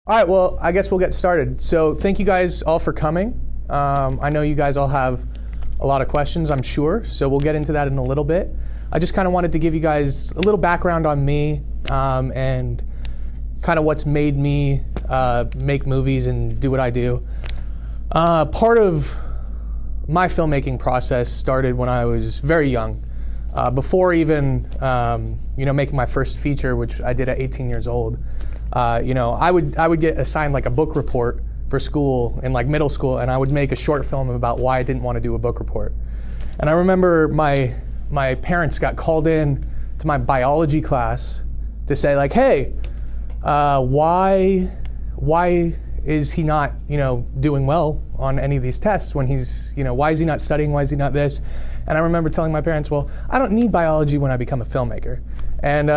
All right, well, I guess we'll get started. So thank you guys all for coming. I know you guys all have a lot of questions, I'm sure, so we'll get into that in a little bit. I just kind of wanted to give you guys a little background on me and kind of what's made me make movies and do what I do. Part of my filmmaking process started when I was very young. Before even making my first feature, which I did at 18 years old. I would get assigned like a book report for school in like middle school, and I would make a short film about why I didn't want to do a book report. And I remember my parents got called in to my biology class to say like, hey, why is he not doing well on any of these tests when he's why is he not studying, why is he not this? And I remember telling my parents, well, I don't need biology when I become a filmmaker. And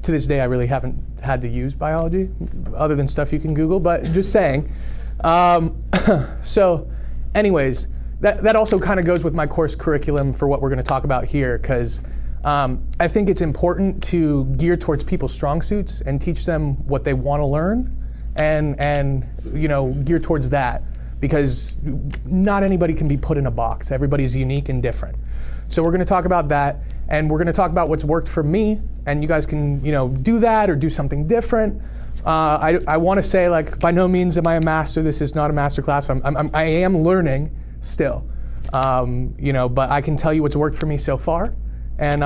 to this day, I really haven't had to use biology, other than stuff you can Google, but just saying. So anyways, that also kind of goes with my course curriculum for what we're going to talk about here, because I think it's important to gear towards people's strong suits and teach them what they want to learn and gear towards that, because not anybody can be put in a box. Everybody's unique and different. So we're going to talk about that, and we're going to talk about what's worked for me, and you guys can do that or do something different. I want to say, like, by no means am I a master. This is not a master class. I am learning still, but I can tell you what's worked for me so far, and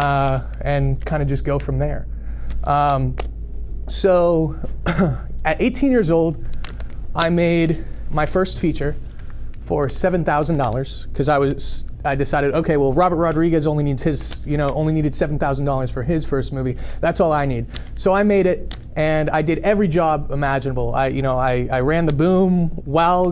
kind of just go from there. So at 18 years old, I made my first feature for $7,000 because I decided, okay, well, Robert Rodriguez only needed $7,000 for his first movie. That's all I need. So I made it, and I did every job imaginable. I ran the boom while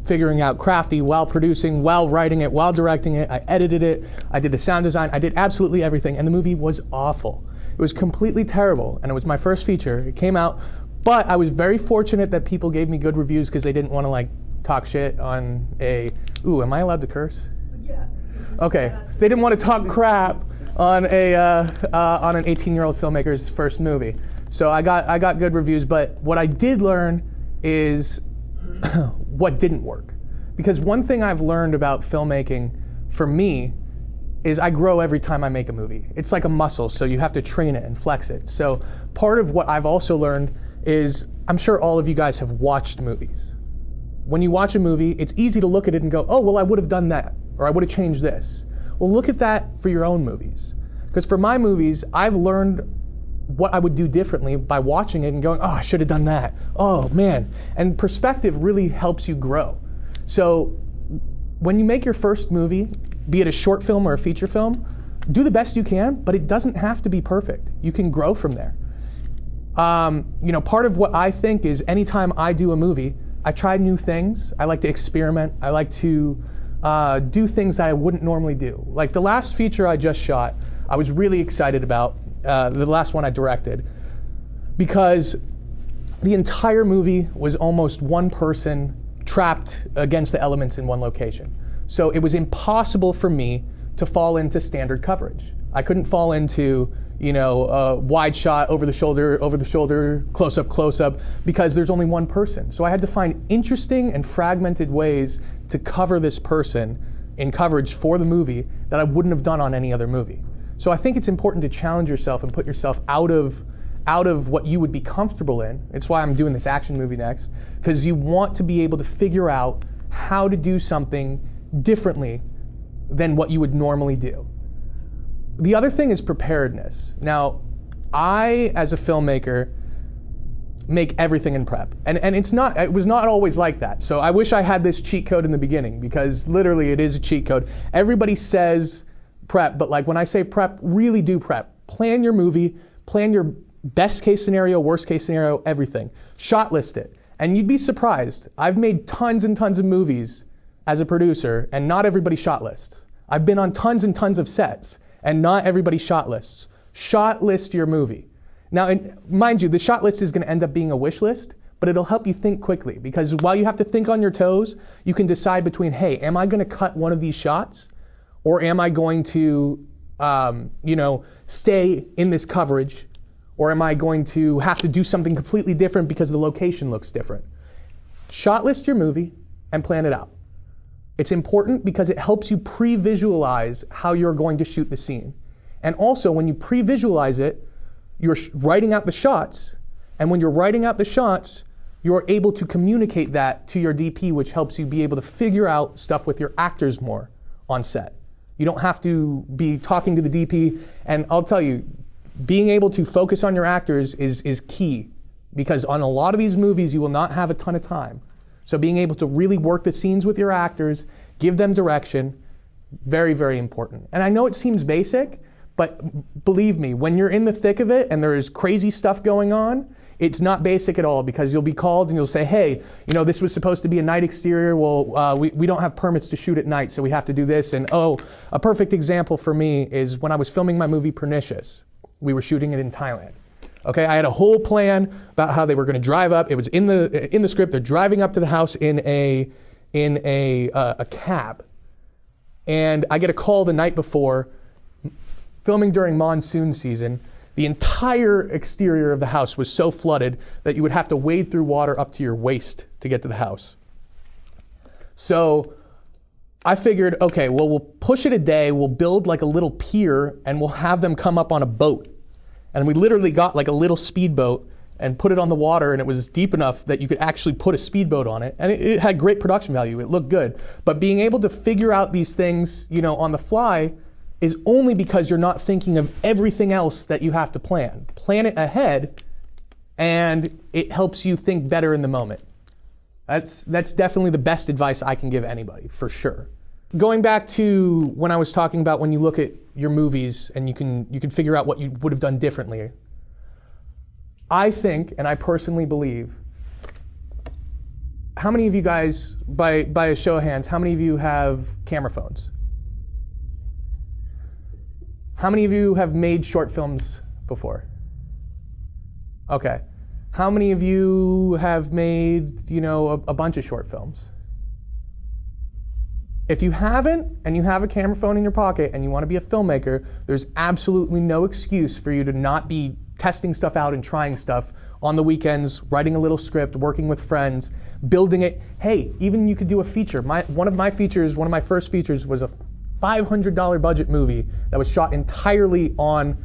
figuring out Crafty, while producing, while writing it, while directing it. I edited it. I did the sound design. I did absolutely everything, and the movie was awful. It was completely terrible, and it was my first feature. It came out, but I was very fortunate that people gave me good reviews because they didn't want to talk shit on am I allowed to curse? Yeah. Okay. They didn't want to talk crap on an 18-year-old filmmaker's first movie. So I got good reviews, but what I did learn is what didn't work. Because one thing I've learned about filmmaking for me is I grow every time I make a movie. It's like a muscle, so you have to train it and flex it. So part of what I've also learned is, I'm sure all of you guys have watched movies. When you watch a movie, it's easy to look at it and go, oh, well, I would have done that, or I would have changed this. Well, look at that for your own movies. Because for my movies, I've learned what I would do differently by watching it and going, oh, I should have done that. Oh, man. And perspective really helps you grow. So when you make your first movie, be it a short film or a feature film, do the best you can, but it doesn't have to be perfect. You can grow from there. Part of what I think is anytime I do a movie, I try new things. I like to experiment. I like to do things that I wouldn't normally do. Like the last feature I just shot, I was really excited about, the last one I directed, because the entire movie was almost one person trapped against the elements in one location. So it was impossible for me to fall into standard coverage. I couldn't fall into a wide shot, over the shoulder, close up, because there's only one person. So I had to find interesting and fragmented ways to cover this person in coverage for the movie that I wouldn't have done on any other movie. So I think it's important to challenge yourself and put yourself out of what you would be comfortable in. It's why I'm doing this action movie next, because you want to be able to figure out how to do something differently than what you would normally do. The other thing is preparedness. Now, I, as a filmmaker, make everything in prep. And it was not always like that. So I wish I had this cheat code in the beginning, because literally it is a cheat code. Everybody says prep, but when I say prep, really do prep. Plan your movie, plan your best case scenario, worst case scenario, everything. Shot list it. And you'd be surprised. I've made tons and tons of movies as a producer, and not everybody shot lists. I've been on tons and tons of sets, and not everybody shot lists. Shot list your movie. Now, mind you, the shot list is going to end up being a wish list, but it'll help you think quickly, because while you have to think on your toes, you can decide between, hey, am I going to cut one of these shots, or am I going to, stay in this coverage, Or am I going to have to do something completely different because the location looks different? Shot list your movie and plan it out. It's important because it helps you pre-visualize how you're going to shoot the scene. And also, when you pre-visualize it, you're writing out the shots. And when you're writing out the shots, you're able to communicate that to your DP, which helps you be able to figure out stuff with your actors more on set. You don't have to be talking to the DP. And I'll tell you, being able to focus on your actors is key, because on a lot of these movies, you will not have a ton of time. So being able to really work the scenes with your actors, give them direction, very, very important. And I know it seems basic, but believe me, when you're in the thick of it and there is crazy stuff going on, it's not basic at all, because you'll be called and you'll say, hey, this was supposed to be a night exterior. Well, we don't have permits to shoot at night, so we have to do this. And a perfect example for me is when I was filming my movie Pernicious. We were shooting it in Thailand. Okay, I had a whole plan about how they were going to drive up. It was in the script. They're driving up to the house in a cab, and I get a call the night before. Filming during monsoon season, the entire exterior of the house was so flooded that you would have to wade through water up to your waist to get to the house. So I figured, okay, well, we'll push it a day. We'll build like a little pier, and we'll have them come up on a boat. And we literally got like a little speedboat and put it on the water, and it was deep enough that you could actually put a speedboat on it. And it had great production value. It looked good. But being able to figure out these things, on the fly is only because you're not thinking of everything else that you have to plan. Plan it ahead, and it helps you think better in the moment. That's definitely the best advice I can give anybody, for sure. Going back to when I was talking about when you look at your movies and you can figure out what you would have done differently. I think, and I personally believe, how many of you guys, by a show of hands, how many of you have camera phones? How many of you have made short films before? Okay. How many of you have made, a bunch of short films? If you haven't, and you have a camera phone in your pocket and you want to be a filmmaker, there's absolutely no excuse for you to not be testing stuff out and trying stuff on the weekends, writing a little script, working with friends, building it. Hey, even you could do a feature. One of my first features was a $500 budget movie that was shot entirely on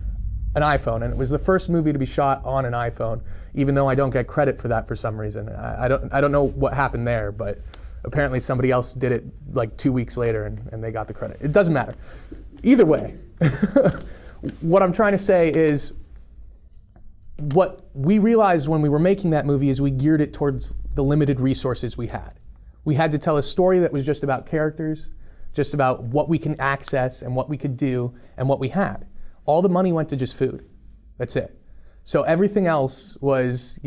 an iPhone, and it was the first movie to be shot on an iPhone, even though I don't get credit for that for some reason. I don't know what happened there, but apparently somebody else did it like 2 weeks later and they got the credit. It doesn't matter. Either way, what I'm trying to say is what we realized when we were making that movie is we geared it towards the limited resources we had. We had to tell a story that was just about characters, just about what we can access and what we could do and what we had. All the money went to just food. That's it. So everything else was,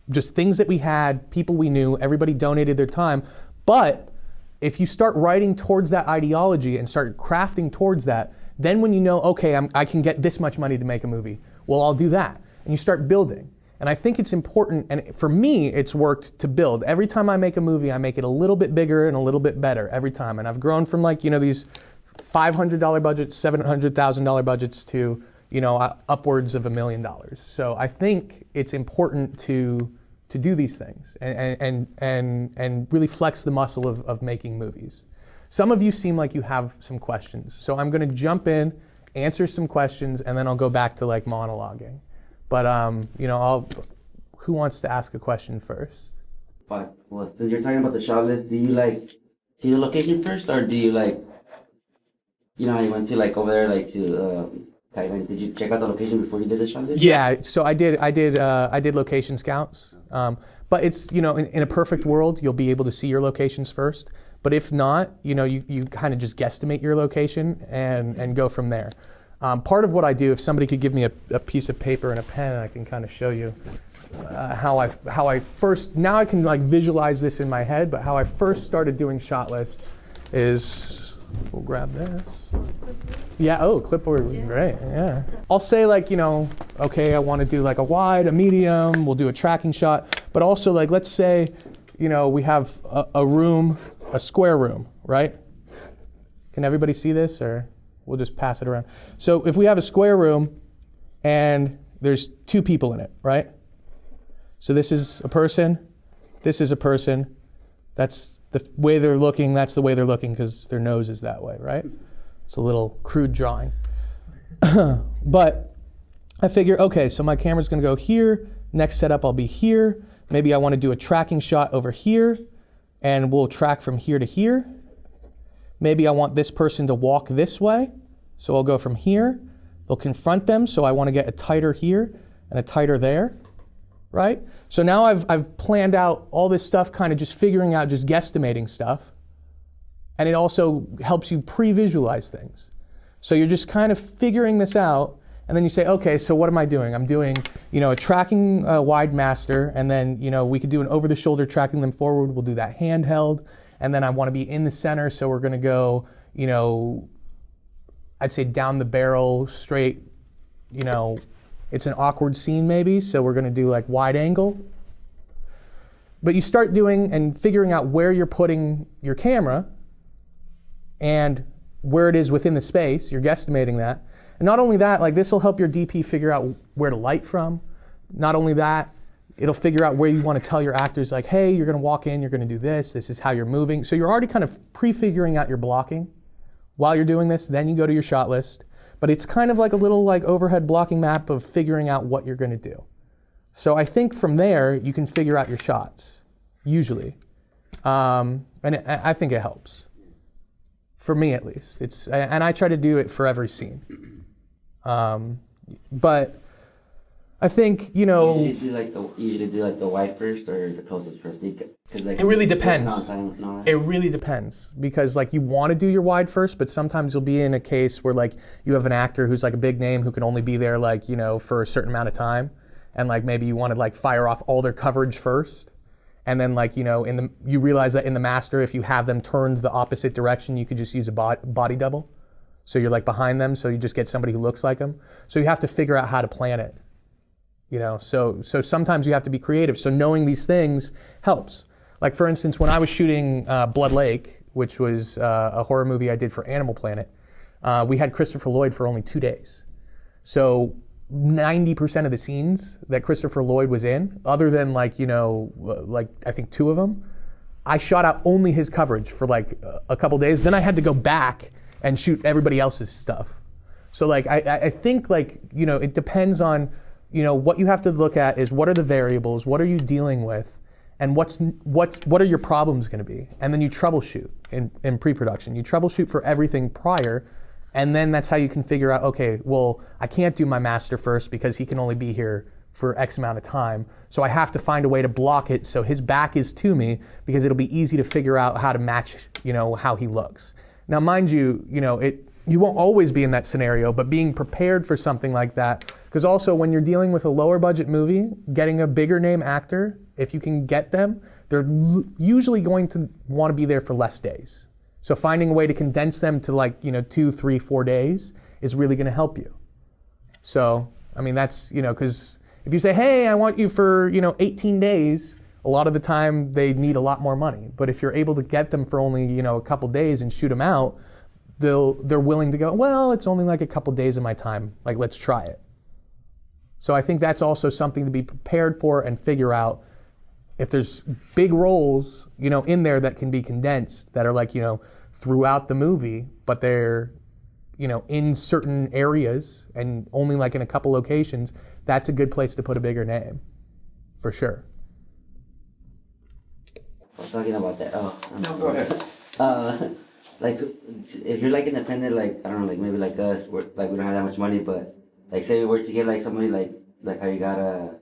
just things that we had, people we knew, everybody donated their time. But if you start writing towards that ideology and start crafting towards that, then when you know, okay, I can get this much money to make a movie, well, I'll do that. And you start building. And I think it's important, and for me, it's worked to build. Every time I make a movie, I make it a little bit bigger and a little bit better every time. And I've grown from these $500 budgets, $700,000 budgets to, upwards of $1 million. So I think it's important to do these things and really flex the muscle of making movies. Some of you seem like you have some questions. So I'm going to jump in, answer some questions, and then I'll go back to monologuing. But, who wants to ask a question first? But, since you're talking about the shot list, do you see the location first, or do you you went to over there to Thailand? Did you check out the location before you did the shot list? Yeah, so I did location scouts. But it's, in a perfect world, you'll be able to see your locations first. But if not, you kind of just guesstimate your location and go from there. Part of what I do, if somebody could give me a piece of paper and a pen, I can kind of show you how I first, now I can visualize this in my head, but how I first started doing shot lists is, we'll grab this. Yeah, clipboard would be great, yeah. I'll say okay, I want to do a wide, a medium, we'll do a tracking shot, but also let's say, we have a room, a square room, right? Can everybody see this, or we'll just pass it around? So if we have a square room and, there's two people in it, right? So this is a person, this is a person. That's the way they're looking, that's the way they're looking because their nose is that way, right? It's a little crude drawing. But I figure, okay, so my camera's gonna go here, next setup I'll be here. Maybe I wanna do a tracking shot over here, and we'll track from here to here. Maybe I want this person to walk this way, so I'll go from here. They'll confront them, so I wanna get a tighter here and a tighter there, right? So now I've planned out all this stuff, kind of just figuring out, just guesstimating stuff. And it also helps you pre-visualize things. So you're just kind of figuring this out, and then you say, okay, so what am I doing? I'm doing, a tracking wide master, and then, we could do an over-the-shoulder tracking them forward. We'll do that handheld, and then I want to be in the center, so we're going to go, I'd say down the barrel, straight, it's an awkward scene maybe, so we're going to do like wide angle. But you start doing and figuring out where you're putting your camera and where it is within the space. You're guesstimating that. And not only that, like this will help your DP figure out where to light from. Not only that, it'll figure out where you want to tell your actors like, hey, you're going to walk in, you're going to do this is how you're moving. So you're already kind of pre-figuring out your blocking while you're doing this. Then you go to your shot list. But it's kind of like a little like overhead blocking map of figuring out what you're going to do. So I think from there, you can figure out your shots, usually. I think it helps. For me, at least. And I try to do it for every scene. But I think, You usually do like the wide first or the closest first? Like, it really depends. No. It really depends because like you want to do your wide first, but sometimes you'll be in a case where like you have an actor who's like a big name who can only be there like, for a certain amount of time. And like maybe you want to like fire off all their coverage first. And then like, you realize that in the master, if you have them turned the opposite direction, you could just use a body double. So you're like behind them, so you just get somebody who looks like them. So you have to figure out how to plan it. So sometimes you have to be creative. So knowing these things helps. Like for instance, when I was shooting Blood Lake, which was a horror movie I did for Animal Planet, we had Christopher Lloyd for only 2 days. So 90% of the scenes that Christopher Lloyd was in, other than like I think 2 of them, I shot out only his coverage for like a couple days. Then I had to go back and shoot everybody else's stuff. So like I think like it depends on what you have to look at is what are the variables, what are you dealing with, and what are your problems going to be, and then you troubleshoot in pre-production. You troubleshoot for everything prior. And then that's how you can figure out, okay, well, I can't do my master first because he can only be here for X amount of time. So I have to find a way to block it so his back is to me because it'll be easy to figure out how to match, how he looks. Now, mind you, you won't always be in that scenario, but being prepared for something like that, because also when you're dealing with a lower budget movie, getting a bigger name actor, if you can get them, they're usually going to want to be there for less days. So finding a way to condense them to like, 2, 3, 4 days is really going to help you. So, I mean, that's, because if you say, hey, I want you for, 18 days, a lot of the time they need a lot more money. But if you're able to get them for only, a couple days and shoot them out, they're willing to go, well, it's only like a couple days of my time. Like, let's try it. So I think that's also something to be prepared for and figure out. If there's big roles, in there that can be condensed, that are like, throughout the movie, but they're, in certain areas and only like in a couple locations, that's a good place to put a bigger name, for sure. I was talking about that. Oh, No, go ahead. Like, if you're like independent, like, I don't know, like maybe like us, we're, like we don't have that much money, but like say we were to get like somebody like how you got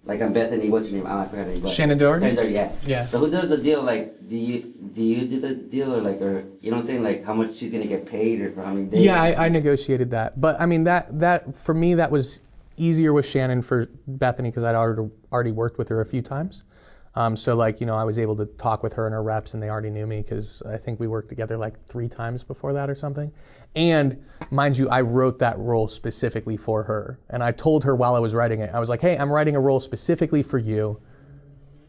like I'm Bethany, what's your name? I forgot her name. Shannon Doherty? Yeah. So who does the deal? Like, do you do the deal or like, or you know what I'm saying? Like how much she's gonna get paid or for how many days? Yeah, I negotiated that. But I mean, that for me, that was easier with Shannon. For Bethany, because I'd already worked with her a few times. So like, I was able to talk with her and her reps and they already knew me because I think we worked together like 3 times before that or something. And mind you, I wrote that role specifically for her. And I told her while I was writing it, I was like, hey, I'm writing a role specifically for you,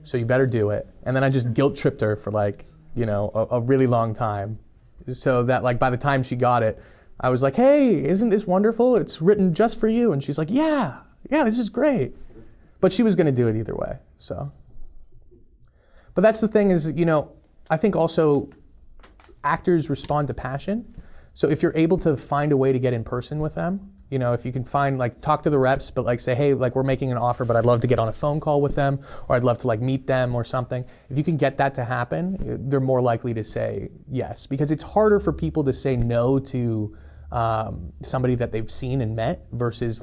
so you better do it. And then I just guilt tripped her for like, a really long time. So that like by the time she got it, I was like, hey, isn't this wonderful? It's written just for you. And she's like, yeah, yeah, this is great. But she was going to do it either way. So, but that's the thing is, I think also actors respond to passion. So if you're able to find a way to get in person with them, if you can find, talk to the reps, but say, hey, we're making an offer, but I'd love to get on a phone call with them, or I'd love to meet them or something. If you can get that to happen, they're more likely to say yes, because it's harder for people to say no to somebody that they've seen and met versus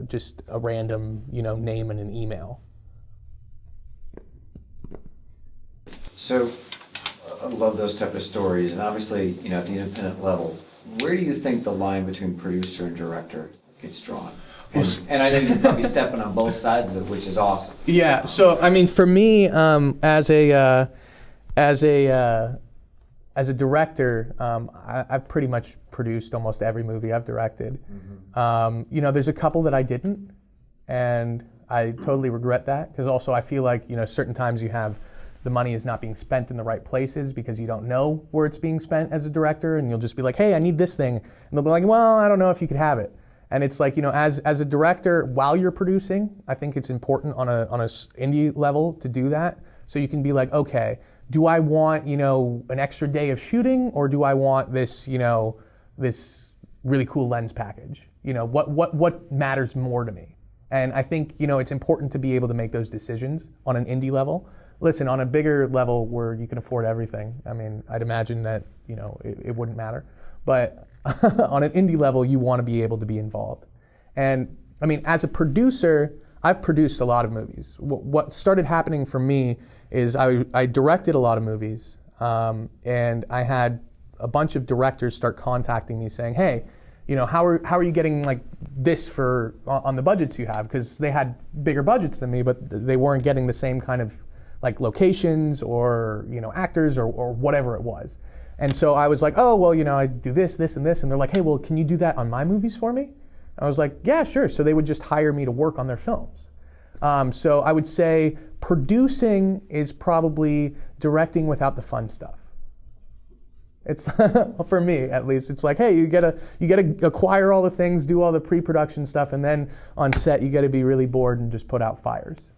just a random, name and an email. So I love those type of stories, and obviously, at the independent level, where do you think the line between producer and director gets drawn? And I know you're probably stepping on both sides of it, which is awesome. Yeah. So I mean, for me, as a director, I've pretty much produced almost every movie I've directed. Mm-hmm. There's a couple that I didn't, and I totally regret that, because also I feel like certain times the money is not being spent in the right places because you don't know where it's being spent as a director, and you'll just be like, hey, I need this thing. And they'll be like, well, I don't know if you could have it. And it's as a director, while you're producing, I think it's important on a indie level to do that. So you can be like, okay, do I want, an extra day of shooting, or do I want this, this really cool lens package? What matters more to me? And I think, it's important to be able to make those decisions on an indie level. Listen, on a bigger level where you can afford everything, I mean, I'd imagine that, it wouldn't matter. But on an indie level, you want to be able to be involved. And I mean, as a producer, I've produced a lot of movies. What started happening for me is I directed a lot of movies, and I had a bunch of directors start contacting me saying, hey, how are you getting this on the budgets you have? Because they had bigger budgets than me, but they weren't getting the same kind of locations or actors or whatever it was. And so I was like, oh, well, I do this, and this. And they're like, hey, well, can you do that on my movies for me? I was like, yeah, sure. So they would just hire me to work on their films. So I would say producing is probably directing without the fun stuff. It's for me at least. It's like, hey, you gotta acquire all the things, do all the pre-production stuff, and then on set you gotta be really bored and just put out fires.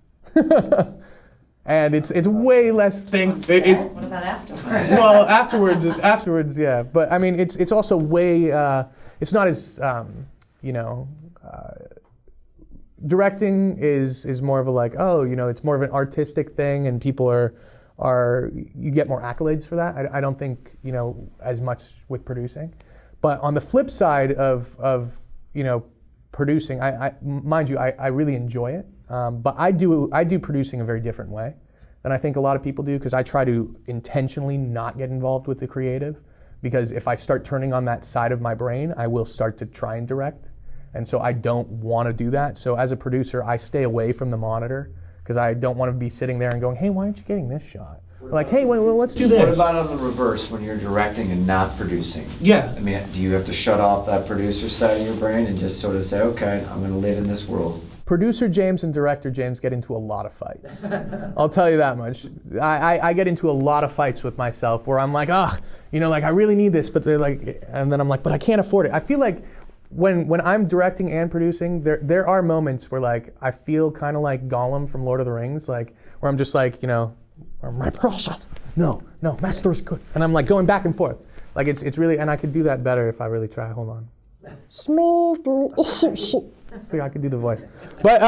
And it's way less thing. What about afterwards? Well, afterwards, yeah. But I mean, it's also way. It's not as directing is more of a it's more of an artistic thing, and people are you get more accolades for that. I don't think as much with producing. But on the flip side of producing, I mind you, I really enjoy it. But I do producing a very different way than I think a lot of people do, because I try to intentionally not get involved with the creative, because if I start turning on that side of my brain, I will start to try and direct. And so I don't want to do that. So as a producer, I stay away from the monitor, because I don't want to be sitting there and going, hey, why aren't you getting this shot? Hey, let's do this. What about on the reverse, when you're directing and not producing? Yeah. I mean, do you have to shut off that producer side of your brain and just sort of say, okay, I'm going to live in this world? Producer James and director James get into a lot of fights. I'll tell you that much. I get into a lot of fights with myself where I'm like, I really need this, but they're like, and then I'm like, but I can't afford it. I feel like when I'm directing and producing, there are moments where I feel kind of like Gollum from Lord of the Rings, where I'm just my process. No, master's good. And I'm going back and forth. It's really, and I could do that better if I really try. Hold on. See, I could do the voice. But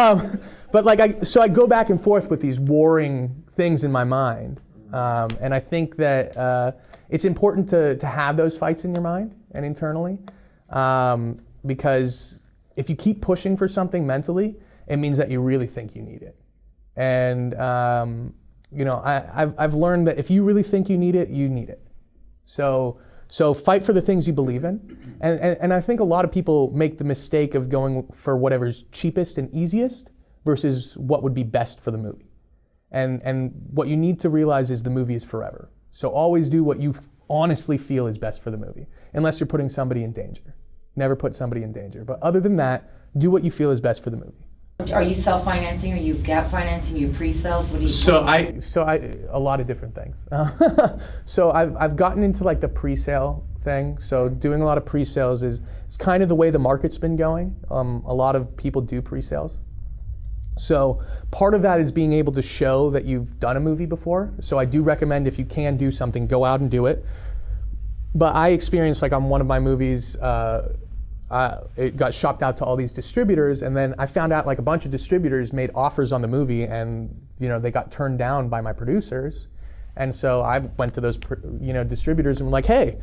so I go back and forth with these warring things in my mind. And I think that it's important to have those fights in your mind and internally. Because if you keep pushing for something mentally, it means that you really think you need it. And I've learned that if you really think you need it, you need it. So fight for the things you believe in. And I think a lot of people make the mistake of going for whatever's cheapest and easiest versus what would be best for the movie. And what you need to realize is the movie is forever. So always do what you honestly feel is best for the movie, unless you're putting somebody in danger. Never put somebody in danger. But other than that, do what you feel is best for the movie. Are you self-financing? Are you gap financing? Are you pre-sales? What do you? So I a lot of different things. So I've gotten into the pre-sale thing. So doing a lot of pre-sales it's kind of the way the market's been going. A lot of people do pre-sales. So part of that is being able to show that you've done a movie before. So I do recommend, if you can do something, go out and do it. But I experienced, like, on one of my movies, it got shopped out to all these distributors, and then I found out like a bunch of distributors made offers on the movie, and they got turned down by my producers. And so I went to those distributors and were like, hey,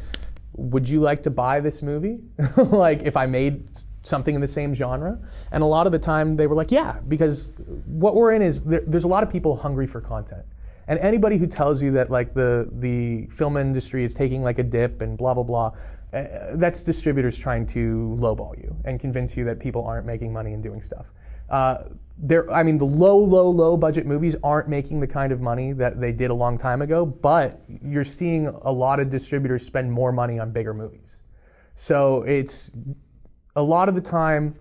would you like to buy this movie? Like, if I made something in the same genre? And a lot of the time they were like, yeah, because what we're in is there's a lot of people hungry for content. And anybody who tells you that like the film industry is taking like a dip and blah, blah, blah, that's distributors trying to lowball you and convince you that people aren't making money and doing stuff. The low budget movies aren't making the kind of money that they did a long time ago, but you're seeing a lot of distributors spend more money on bigger movies. So it's a lot of the time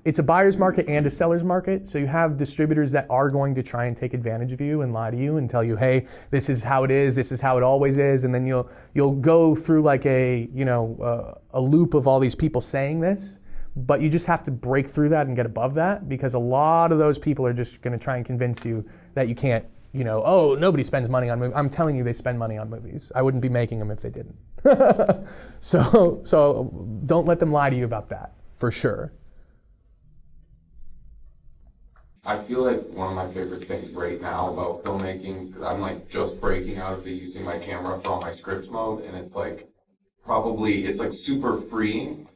it's a buyer's market and a seller's market. So you have distributors that are going to try and take advantage of you and lie to you and tell you, hey, this is how it is, this is how it always is, and then you'll go through like a loop of all these people saying this. But you just have to break through that and get above that, because a lot of those people are just going to try and convince you that you can't, oh, nobody spends money on movies. I'm telling you, they spend money on movies. I wouldn't be making them if they didn't. So don't let them lie to you about that, for sure. I feel like one of my favorite things right now about filmmaking, because I'm like just breaking out of using my camera for all my scripts mode, and it's like super freeing.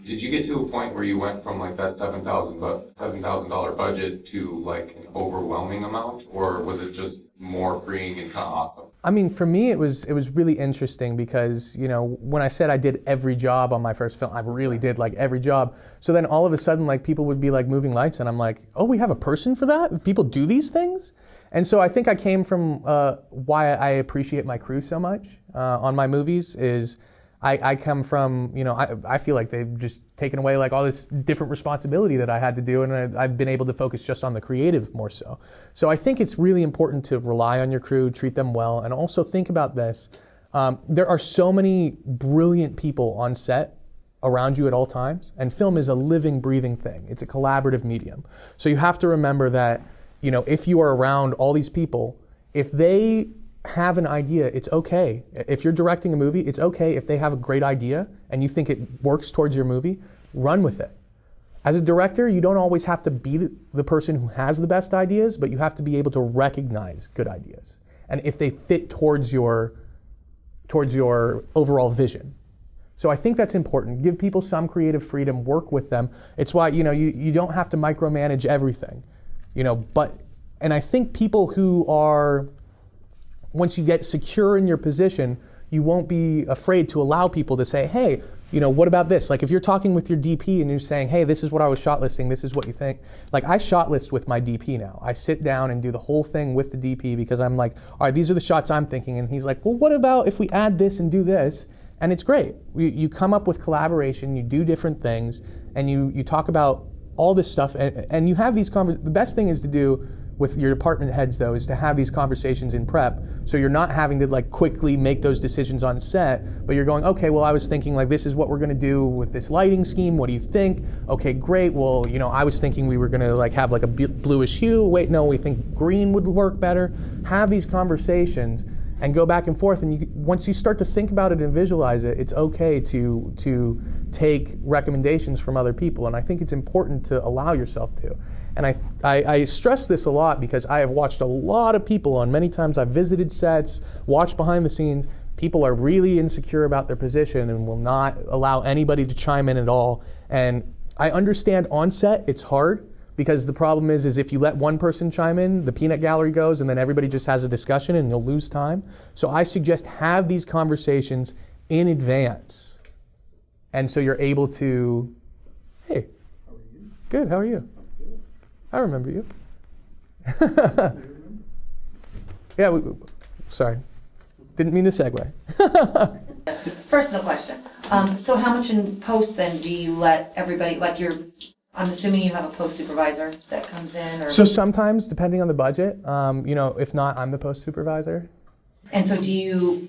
Did you get to a point where you went from like that $7,000 budget to like an overwhelming amount, or was it just more freeing and kind of awesome? I mean, for me, it was really interesting because, when I said I did every job on my first film, I really did like every job. So then all of a sudden, like, people would be like moving lights, and I'm like, oh, we have a person for that? People do these things? And so I think I came from why I appreciate my crew so much on my movies is I come from, I feel like they've just taken away like all this different responsibility that I had to do, and I've been able to focus just on the creative more so. So I think it's really important to rely on your crew, treat them well, and also think about this. There are so many brilliant people on set around you at all times, and film is a living, breathing thing. It's a collaborative medium. So you have to remember that, if you are around all these people, if they have an idea, it's okay. If you're directing a movie, it's okay if they have a great idea and you think it works towards your movie, run with it. As a director, you don't always have to be the person who has the best ideas, but you have to be able to recognize good ideas. And if they fit towards your overall vision. So I think that's important. Give people some creative freedom, work with them. It's why, you don't have to micromanage everything, and I think people who are, once you get secure in your position, you won't be afraid to allow people to say, hey, what about this? Like, if you're talking with your DP and you're saying, hey, this is what I was shotlisting, this is what you think. Like, I shotlist with my DP now. I sit down and do the whole thing with the DP because I'm like, all right, these are the shots I'm thinking. And he's like, well, what about if we add this and do this? And it's great. You come up with collaboration, you do different things, and you talk about all this stuff, and you have these conversations. The best thing is to do with your department heads, though, is to have these conversations in prep, so you're not having to like quickly make those decisions on set, but you're going, okay, well, I was thinking like this is what we're going to do with this lighting scheme. What do you think? Okay, great. Well, I was thinking we were going to like have like a bluish hue. Wait, no, we think green would work better. Have these conversations and go back and forth. And once you start to think about it and visualize it, it's okay to take recommendations from other people. And I think it's important to allow yourself to. And I stress this a lot because I have watched a lot of people on many times I've visited sets, watched behind the scenes. People are really insecure about their position and will not allow anybody to chime in at all. And I understand on set it's hard because the problem is if you let one person chime in, the peanut gallery goes and then everybody just has a discussion and you'll lose time. So I suggest have these conversations in advance. And so you're able to, hey, how are you? Good, how are you? I remember you. Yeah, sorry. Didn't mean to segue. Personal question. So how much in post then do you let everybody, like I'm assuming you have a post supervisor that comes in? Or? So sometimes, depending on the budget, if not, I'm the post supervisor. And so do you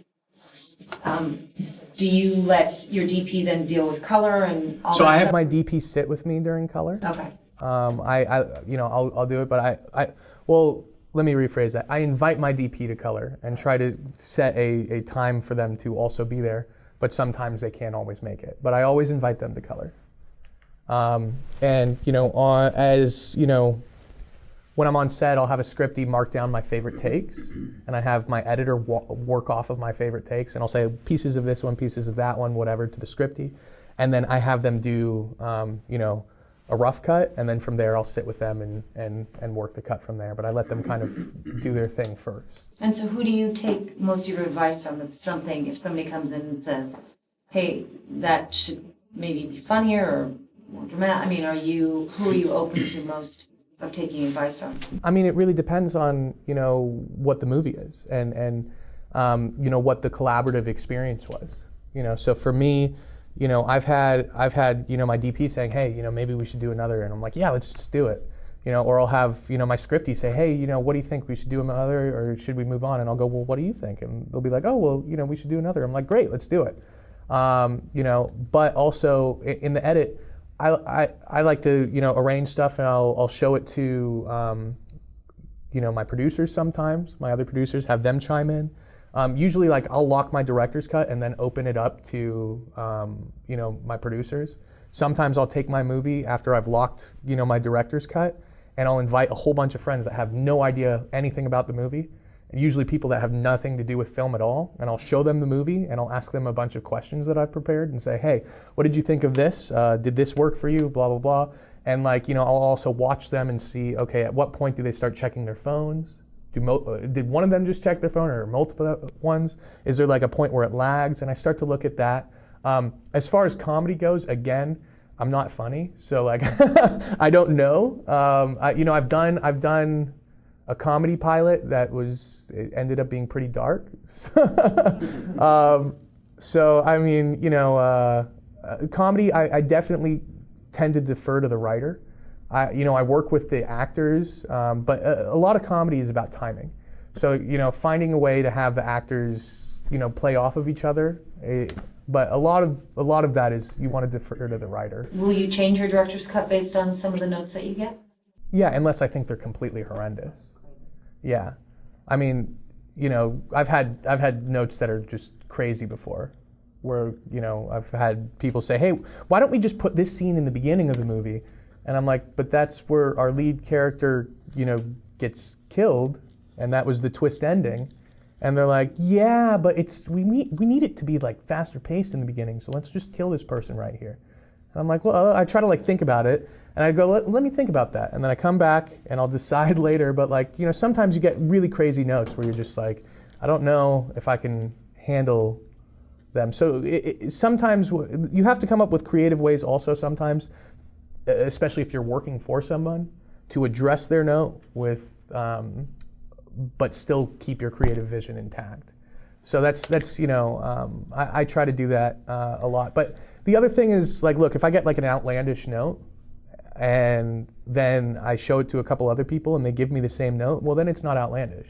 Do you let your DP then deal with color and all So that I have stuff? my DP sit with me during color. Okay. I'll do it, but well, let me rephrase that. I invite my DP to color and try to set a time for them to also be there, but sometimes they can't always make it. But I always invite them to color. When I'm on set, I'll have a scripty mark down my favorite takes, and I have my editor work off of my favorite takes, and I'll say pieces of this one, pieces of that one, whatever, to the scripty, and then I have them do, a rough cut, and then from there I'll sit with them and work the cut from there. But I let them kind of do their thing first. And so who do you take most of your advice from? If somebody comes in and says, hey, that should maybe be funnier or more dramatic, I mean, who are you open to most of taking advice from? I mean, it really depends on, what the movie is and what the collaborative experience was. So for me, I've had my DP saying, hey, maybe we should do another, and I'm like, yeah, let's just do it. Or I'll have, my scriptie say, hey, what do you think, we should do another, or should we move on? And I'll go, well, what do you think? And they'll be like, oh, well, we should do another. I'm like, great, let's do it. But also in the edit, I like to, arrange stuff, and I'll show it to, my producers sometimes, my other producers, have them chime in. Usually, I'll lock my director's cut and then open it up to, my producers. Sometimes I'll take my movie after I've locked, my director's cut, and I'll invite a whole bunch of friends that have no idea anything about the movie. Usually people that have nothing to do with film at all, and I'll show them the movie, and I'll ask them a bunch of questions that I've prepared and say, hey, what did you think of this? Did this work for you? Blah, blah, blah. And I'll also watch them and see, okay, at what point do they start checking their phones? Did one of them just check their phone, or multiple ones? Is there a point where it lags? And I start to look at that. As far as comedy goes, again, I'm not funny, so I don't know. I've done a comedy pilot that it ended up being pretty dark. So I mean, comedy, I definitely tend to defer to the writer. I work with the actors, but a lot of comedy is about timing. So finding a way to have the actors play off of each other. But a lot of that is you want to defer to the writer. Will you change your director's cut based on some of the notes that you get? Yeah, unless I think they're completely horrendous. Yeah, I mean, I've had notes that are just crazy before, where I've had people say, hey, why don't we just put this scene in the beginning of the movie? And I'm like, but that's where our lead character, gets killed, and that was the twist ending. And they're like, yeah, but we need it to be faster paced in the beginning, so let's just kill this person right here. And I'm like, well, I try to think about it, and I go, let me think about that. And then I come back and I'll decide later, but sometimes you get really crazy notes where you're just like, I don't know if I can handle them. So sometimes you have to come up with creative ways also sometimes, especially if you're working for someone, to address their note with, but still keep your creative vision intact. So that's I try to do that a lot. But the other thing is, look, if I get an outlandish note and then I show it to a couple other people and they give me the same note, well, then it's not outlandish.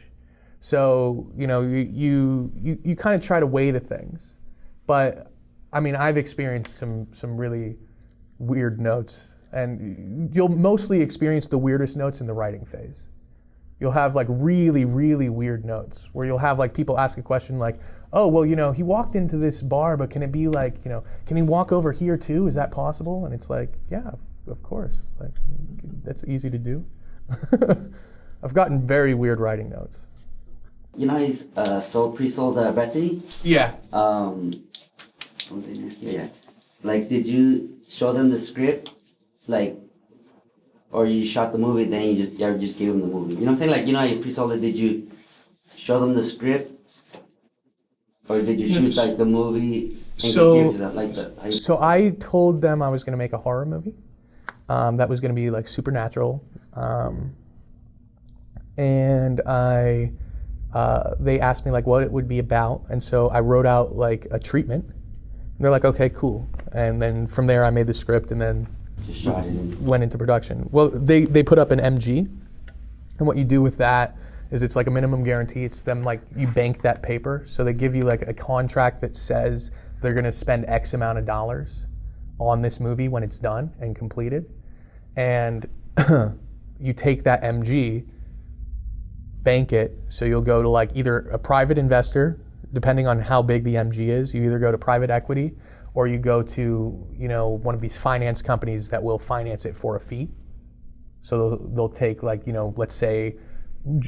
So you kind of try to weigh the things. But I mean, I've experienced some really weird notes, and you'll mostly experience the weirdest notes in the writing phase. You'll have really, really weird notes where you'll have people ask a question like, oh, well, he walked into this bar, but can it be can he walk over here too? Is that possible? And it's like, yeah, of course. That's easy to do. I've gotten very weird writing notes. He's pre-sold Bethany? Yeah. Yeah. Did you show them the script? Or you shot the movie, then you just gave them the movie. You know what I'm saying? How you pre-sold it, did you show them the script? Or did you shoot the movie and just give it to them? So I told them I was going to make a horror movie that was going to be supernatural. And they asked me what it would be about. And so I wrote out a treatment. And they're like, okay, cool. And then from there I made the script and then just shot it and went into production. Well, they put up an MG, and what you do with that is it's like a minimum guarantee. It's them like you bank that paper, so they give you like a contract that says they're going to spend X amount of dollars on this movie when it's done and completed, and you take that MG, bank it, so you'll go to like either a private investor, depending on how big the MG is. You either go to private equity or you go to, you know, one of these finance companies that will finance it for a fee. So they'll take like, you know, let's say,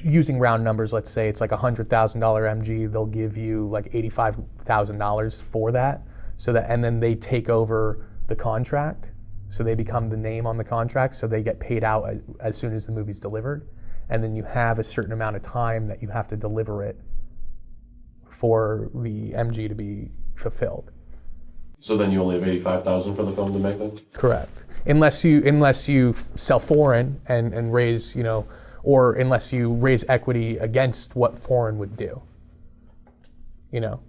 using round numbers, let's say it's like $100,000 MG, they'll give you like $85,000 for that. So that, and then they take over the contract. So they become the name on the contract, so they get paid out as soon as the movie's delivered. And then you have a certain amount of time that you have to deliver it for the MG to be fulfilled. So then you only have 85,000 for the film to make then? Correct. Unless you sell foreign and raise, you know, or unless you raise equity against what foreign would do. You know,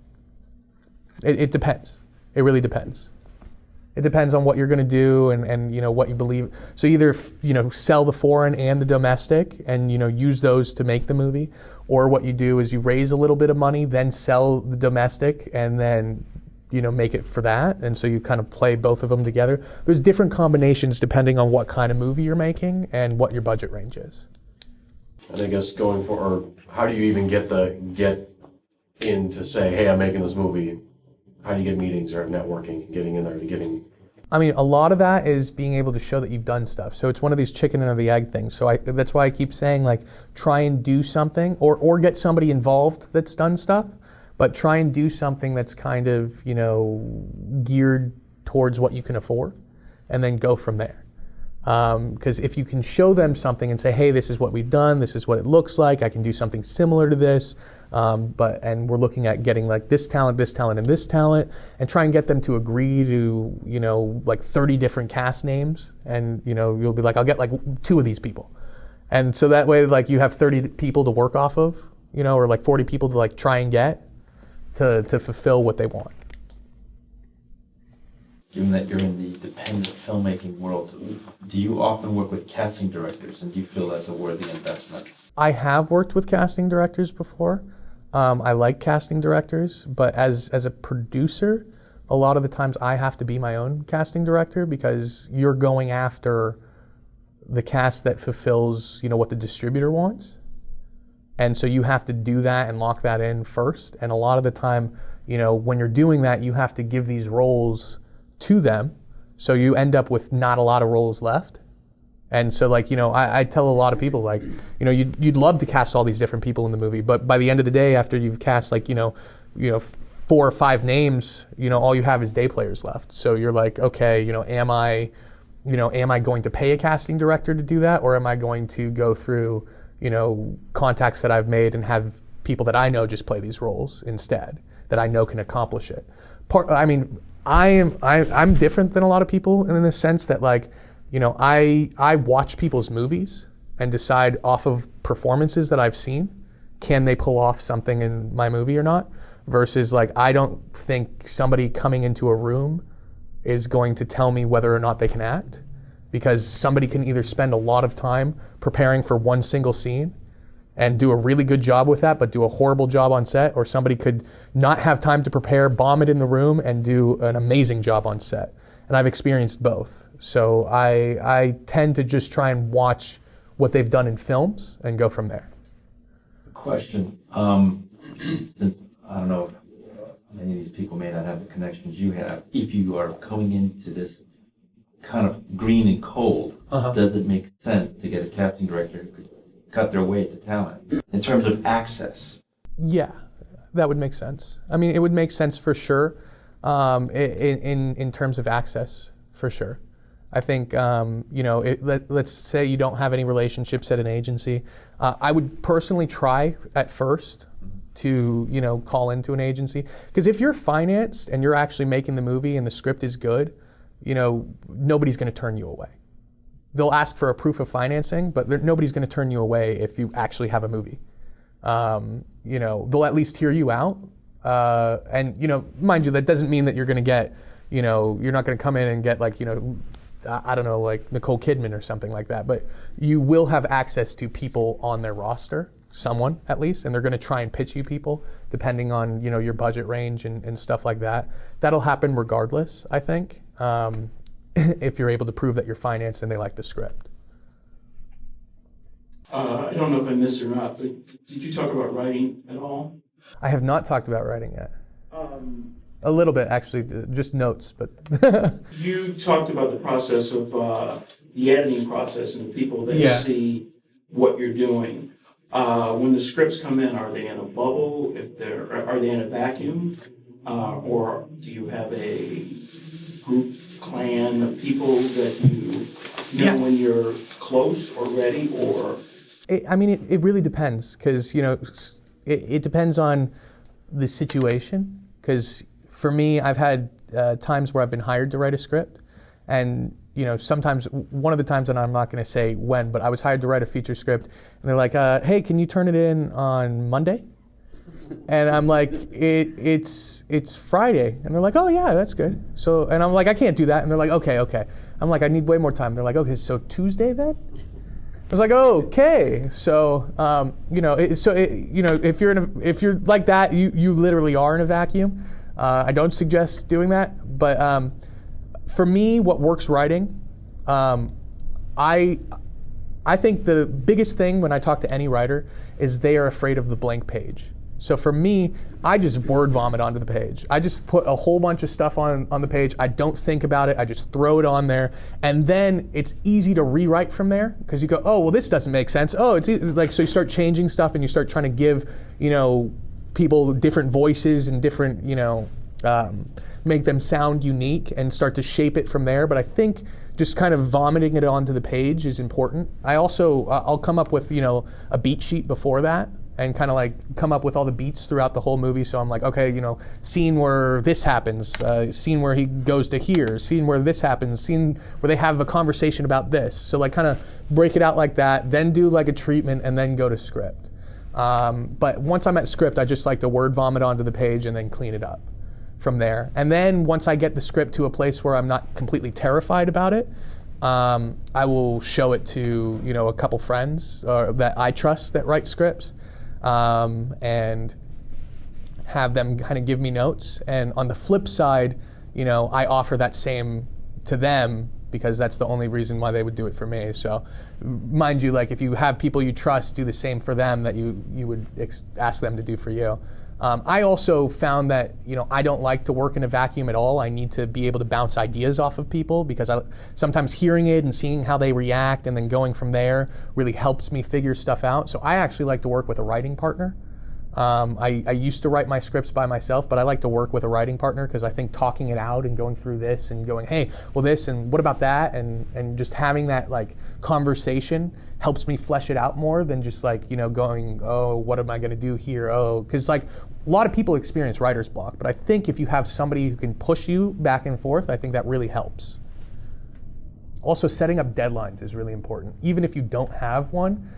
it depends. It really depends. It depends on what you're going to do and you know what you believe. So either you know sell the foreign and the domestic and you know use those to make the movie, or what you do is you raise a little bit of money, then sell the domestic, and then you know make it for that. And so you kind of play both of them together. There's different combinations depending on what kind of movie you're making and what your budget range is. And I guess going for, or how do you even get in to say, hey, I'm making this movie? How do you get meetings or networking, getting in there, getting? I mean, a lot of that is being able to show that you've done stuff. So it's one of these chicken and the egg things. So that's why I keep saying like, try and do something or get somebody involved that's done stuff, but try and do something that's kind of, you know, geared towards what you can afford and then go from there. Because if you can show them something and say, hey, this is what we've done, this is what it looks like, I can do something similar to this, and we're looking at getting like this talent, and this talent, and try and get them to agree to, you know, like 30 different cast names, and you know, you'll be like, I'll get like 2 of these people. And so that way, like you have 30 people to work off of, you know, or like 40 people to like try and get to fulfill what they want. Given that you're in the dependent filmmaking world, do you often work with casting directors, and do you feel that's a worthy investment? I have worked with casting directors before. I like casting directors, but as a producer, a lot of the times I have to be my own casting director because you're going after the cast that fulfills, you know, what the distributor wants. And so you have to do that and lock that in first. And a lot of the time, you know, when you're doing that, you have to give these roles to them, so you end up with not a lot of roles left. And so like, you know, I tell a lot of people like, you know, you'd love to cast all these different people in the movie, but by the end of the day, after you've cast like, you know 4 or 5 names, you know, all you have is day players left. So you're like, okay, you know, am I going to pay a casting director to do that, or am I going to go through, you know, contacts that I've made and have people that I know just play these roles instead, that I know can accomplish it. I'm different than a lot of people in the sense that like, you know, I watch people's movies and decide off of performances that I've seen, can they pull off something in my movie or not? Versus like, I don't think somebody coming into a room is going to tell me whether or not they can act, because somebody can either spend a lot of time preparing for one single scene and do a really good job with that, but do a horrible job on set, or somebody could not have time to prepare, bomb it in the room, and do an amazing job on set. And I've experienced both. So I tend to just try and watch what they've done in films and go from there. Question, since I don't know if many of these people may not have the connections you have, if you are coming into this kind of green and cold, does it make sense to get a casting director who could cut their way to talent in terms of access? Yeah, that would make sense. I mean, it would make sense for sure, in terms of access, for sure. I think, you know, let's say you don't have any relationships at an agency. I would personally try at first to, you know, call into an agency. Because if you're financed and you're actually making the movie and the script is good, you know, nobody's going to turn you away. They'll ask for a proof of financing, but nobody's going to turn you away if you actually have a movie. You know, they'll at least hear you out. And, you know, mind you, that doesn't mean that you're going to get, you know, you're not going to come in and get like, you know, I don't know, like Nicole Kidman or something like that. But you will have access to people on their roster someone at least, and they're going to try and pitch you people depending on your budget range and stuff like that. That'll happen regardless, I think, if you're able to prove that you're financed and they like the script. I don't know if I missed it or not, but did you talk about writing at all? I have not talked about writing yet. A little bit, actually, just notes, but. You talked about the process of the editing process and the people that Yeah. see what you're doing. When the scripts come in, are they in a bubble? Are they in a vacuum? Or do you have a group clan of people that you know when you're close or ready, or? It really depends, because it depends on the situation. Because for me, I've had times where I've been hired to write a script, and sometimes, one of the times, and I'm not going to say when, but I was hired to write a feature script, and they're like, "Hey, can you turn it in on Monday?" And I'm like, "It's Friday," and they're like, "Oh yeah, that's good." So, and I'm like, "I can't do that," and they're like, "Okay." I'm like, "I need way more time." They're like, "Okay, so Tuesday then?" I was like, "Okay." So, if you're like that, you literally are in a vacuum. I don't suggest doing that, but for me, what works writing, I think the biggest thing when I talk to any writer is they are afraid of the blank page. So for me, I just word vomit onto the page. I just put a whole bunch of stuff on the page. I don't think about it. I just throw it on there. And then it's easy to rewrite from there, because you go, "Oh, well, this doesn't make sense." Oh, it's like, so you start changing stuff and you start trying to give, people different voices and different, make them sound unique and start to shape it from there. But I think just kind of vomiting it onto the page is important. I also, I'll come up with, a beat sheet before that, and kind of like come up with all the beats throughout the whole movie. So I'm like, okay, scene where this happens, scene where he goes to here, scene where this happens, scene where they have a conversation about this. So like kind of break it out like that, then do like a treatment, and then go to script. But once I'm at script, I just like to word vomit onto the page and then clean it up from there. And then once I get the script to a place where I'm not completely terrified about it, I will show it to a couple friends that I trust that write scripts, and have them kind of give me notes. And on the flip side, I offer that same to them, because that's the only reason why they would do it for me. So mind you, like if you have people you trust, do the same for them that you would ask them to do for you. I also found that I don't like to work in a vacuum at all. I need to be able to bounce ideas off of people, because sometimes hearing it and seeing how they react and then going from there really helps me figure stuff out. So I actually like to work with a writing partner. I used to write my scripts by myself, but I like to work with a writing partner, because I think talking it out and going through this and going, "Hey, well this and what about that," and just having that like conversation helps me flesh it out more than just like going, "Oh, what am I going to do here?" Oh, because like a lot of people experience writer's block, but I think if you have somebody who can push you back and forth, I think that really helps. Also, setting up deadlines is really important. Even if you don't have one,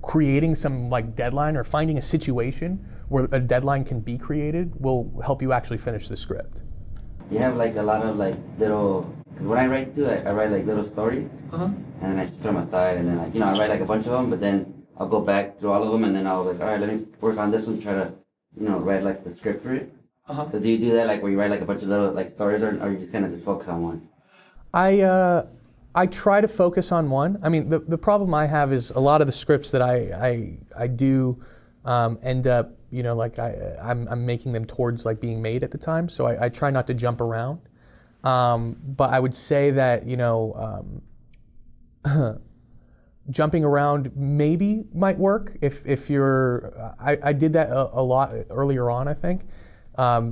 creating some like deadline or finding a situation where a deadline can be created will help you actually finish the script. You have like a lot of like little, because when I write too, I write like little stories, and then I just put them aside, and then like, I write like a bunch of them, but then I'll go back through all of them, and then I'll like, all right, let me work on this one, try to, write like the script for it. So do you do that, like where you write like a bunch of little like stories, or you just kind of just focus on one? I try to focus on one. I mean, the problem I have is a lot of the scripts that I do end up, like I'm making them towards like being made at the time. So I try not to jump around. But I would say that, jumping around maybe might work if you're, I did that a lot earlier on, I think.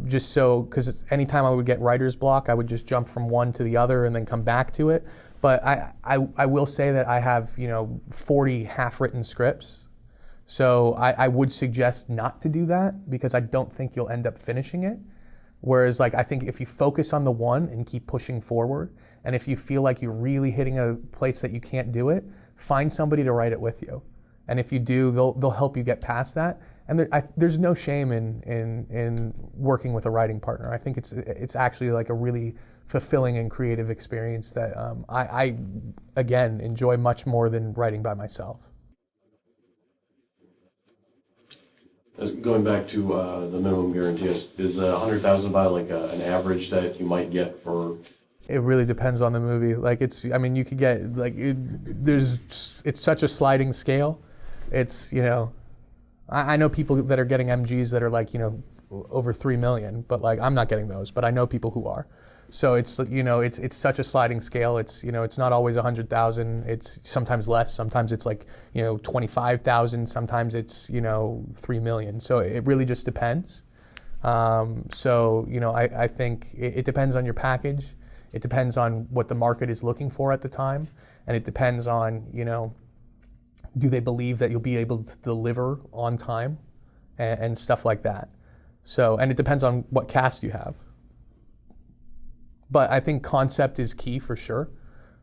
Just so, because anytime I would get writer's block, I would just jump from one to the other and then come back to it. But I will say that I have 40 half-written scripts, so I would suggest not to do that, because I don't think you'll end up finishing it. Whereas like I think if you focus on the one and keep pushing forward, and if you feel like you're really hitting a place that you can't do it, find somebody to write it with you. And if you do, they'll help you get past that. And there's no shame in working with a writing partner. I think it's actually like a really fulfilling and creative experience that I again enjoy much more than writing by myself. Going back to the minimum guarantee, is 100,000 about like an average that you might get for? It really depends on the movie. Like I mean, you could get like it's such a sliding scale. It's I know people that are getting MGs that are like over 3 million, but like I'm not getting those, but I know people who are. So it's it's such a sliding scale. It's it's not always 100,000. It's sometimes less. Sometimes it's like 25,000. Sometimes it's 3 million. So it really just depends. So I think it depends on your package. It depends on what the market is looking for at the time, and it depends on do they believe that you'll be able to deliver on time, and stuff like that. So and it depends on what cast you have. But I think concept is key for sure.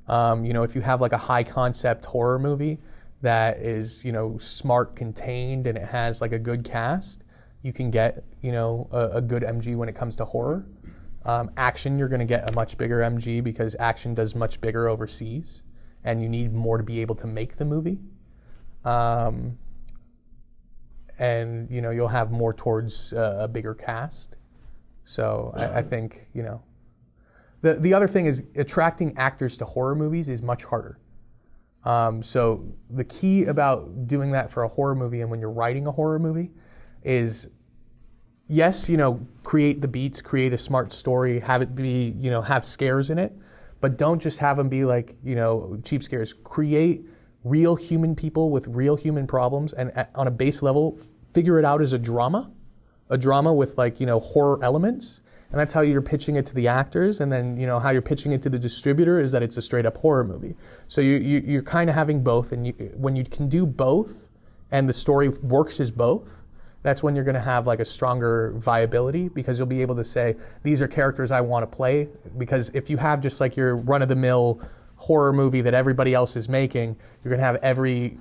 If you have like a high concept horror movie that is, smart, contained, and it has like a good cast, you can get, a good MG when it comes to horror. Action, you're going to get a much bigger MG because action does much bigger overseas, and you need more to be able to make the movie. And you'll have more towards a bigger cast. So I think The other thing is attracting actors to horror movies is much harder. So the key about doing that for a horror movie and when you're writing a horror movie is, yes, create the beats, create a smart story, have it be, have scares in it, but don't just have them be like, cheap scares. Create real human people with real human problems, and on a base level, figure it out as a drama with like, horror elements. And that's how you're pitching it to the actors, and then how you're pitching it to the distributor is that it's a straight up horror movie. So you're kind of having both, and when you can do both, and the story works as both, that's when you're going to have like a stronger viability, because you'll be able to say these are characters I want to play. Because if you have just like your run of the mill horror movie that everybody else is making, you're going to have every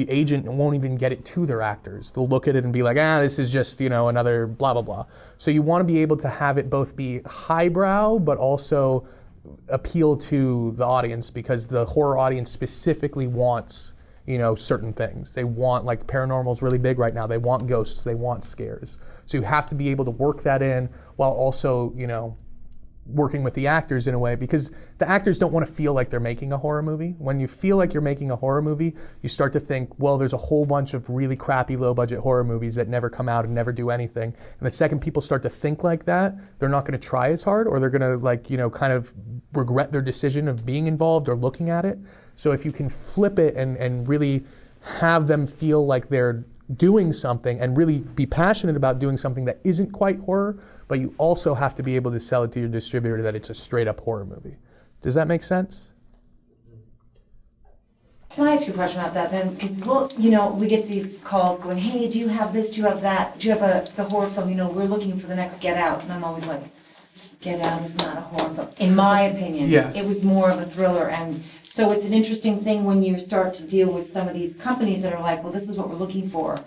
agent won't even get it to their actors. They'll look at it and be like, this is just, another blah, blah, blah. So you want to be able to have it both be highbrow, but also appeal to the audience, because the horror audience specifically wants, certain things. They want, like, paranormal's really big right now. They want ghosts. They want scares. So you have to be able to work that in while also, working with the actors in a way, because the actors don't want to feel like they're making a horror movie. When you feel like you're making a horror movie, you start to think, well, there's a whole bunch of really crappy low budget horror movies that never come out and never do anything. And the second people start to think like that, they're not going to try as hard, or they're going to kind of regret their decision of being involved or looking at it. So if you can flip it and really have them feel like they're doing something and really be passionate about doing something that isn't quite horror, but you also have to be able to sell it to your distributor that it's a straight up horror movie. Does that make sense? Can I ask you a question about that then? Because we get these calls going, hey, do you have this, do you have that, do you have the horror film, we're looking for the next Get Out. And I'm always like, Get Out is not a horror film. In my opinion, Yeah. It was more of a thriller. And so it's an interesting thing when you start to deal with some of these companies that are like, well, this is what we're looking for.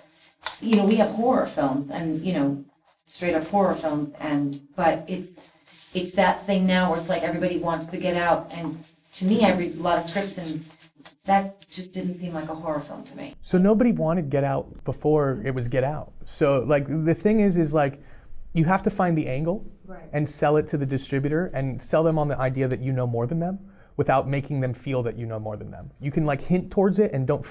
We have horror films and, straight up horror films, but it's that thing now where it's like everybody wants to Get Out, and to me, I read a lot of scripts and that just didn't seem like a horror film to me. So nobody wanted Get Out before it was Get Out. So like the thing is like you have to find the angle, Right. and sell it to the distributor and sell them on the idea that you know more than them, without making them feel that you know more than them. You can like hint towards it and don't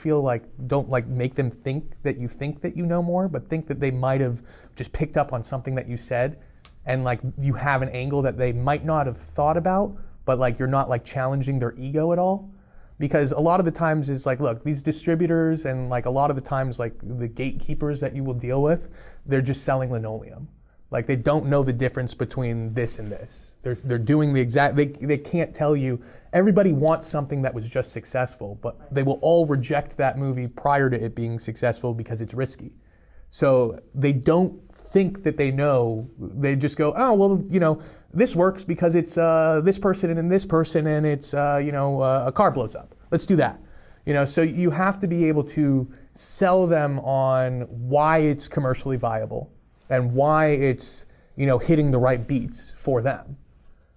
make them think that you know more, but think that they might have just picked up on something that you said, and like you have an angle that they might not have thought about, but like you're not like challenging their ego at all. Because a lot of the times it's like, look, these distributors and like a lot of the times like the gatekeepers that you will deal with, they're just selling linoleum. Like they don't know the difference between this and this. They're doing the exact, they can't tell you. Everybody wants something that was just successful, but they will all reject that movie prior to it being successful because it's risky. So they don't think that they know. They just go, oh, well, this works because it's this person and this person, and it's, a car blows up. Let's do that. So you have to be able to sell them on why it's commercially viable and why it's, hitting the right beats for them.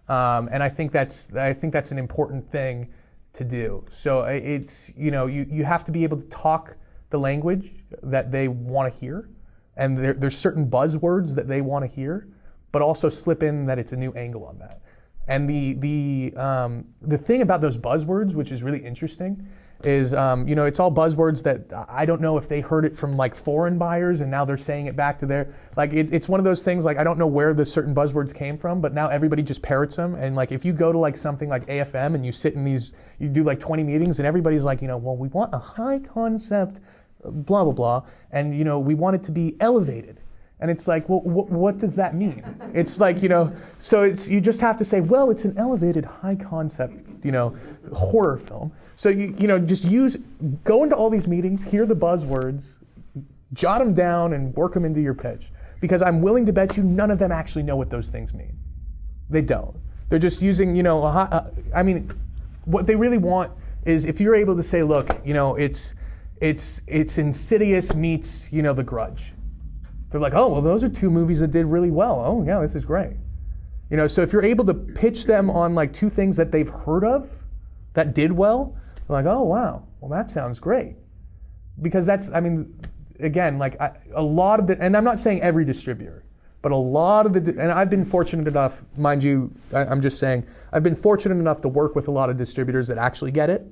And I think that's an important thing to do. So it's, you have to be able to talk the language that they want to hear, and there's certain buzzwords that they want to hear, but also slip in that it's a new angle on that. And the thing about those buzzwords, which is really interesting, is it's all buzzwords that I don't know if they heard it from like foreign buyers and now they're saying it back to their, like it's one of those things, like I don't know where the certain buzzwords came from, but now everybody just parrots them. And like if you go to like something like AFM and you sit in these, you do like 20 meetings and everybody's like, well, we want a high concept, blah, blah, blah, and we want it to be elevated. And it's like, well, what does that mean? It's like, so you just have to say, well, it's an elevated, high concept, horror film. So just go into all these meetings, hear the buzzwords, jot them down, and work them into your pitch. Because I'm willing to bet you none of them actually know what those things mean. They don't. They're just using, what they really want is if you're able to say, look, it's Insidious meets, The Grudge. They're like, oh, well, those are two movies that did really well. Oh, yeah, this is great. So if you're able to pitch them on like two things that they've heard of that did well, they're like, oh, wow, well, that sounds great. Because again, like a lot of and I'm not saying every distributor, but a lot of and I've been fortunate enough, mind you, I'm just saying, I've been fortunate enough to work with a lot of distributors that actually get it,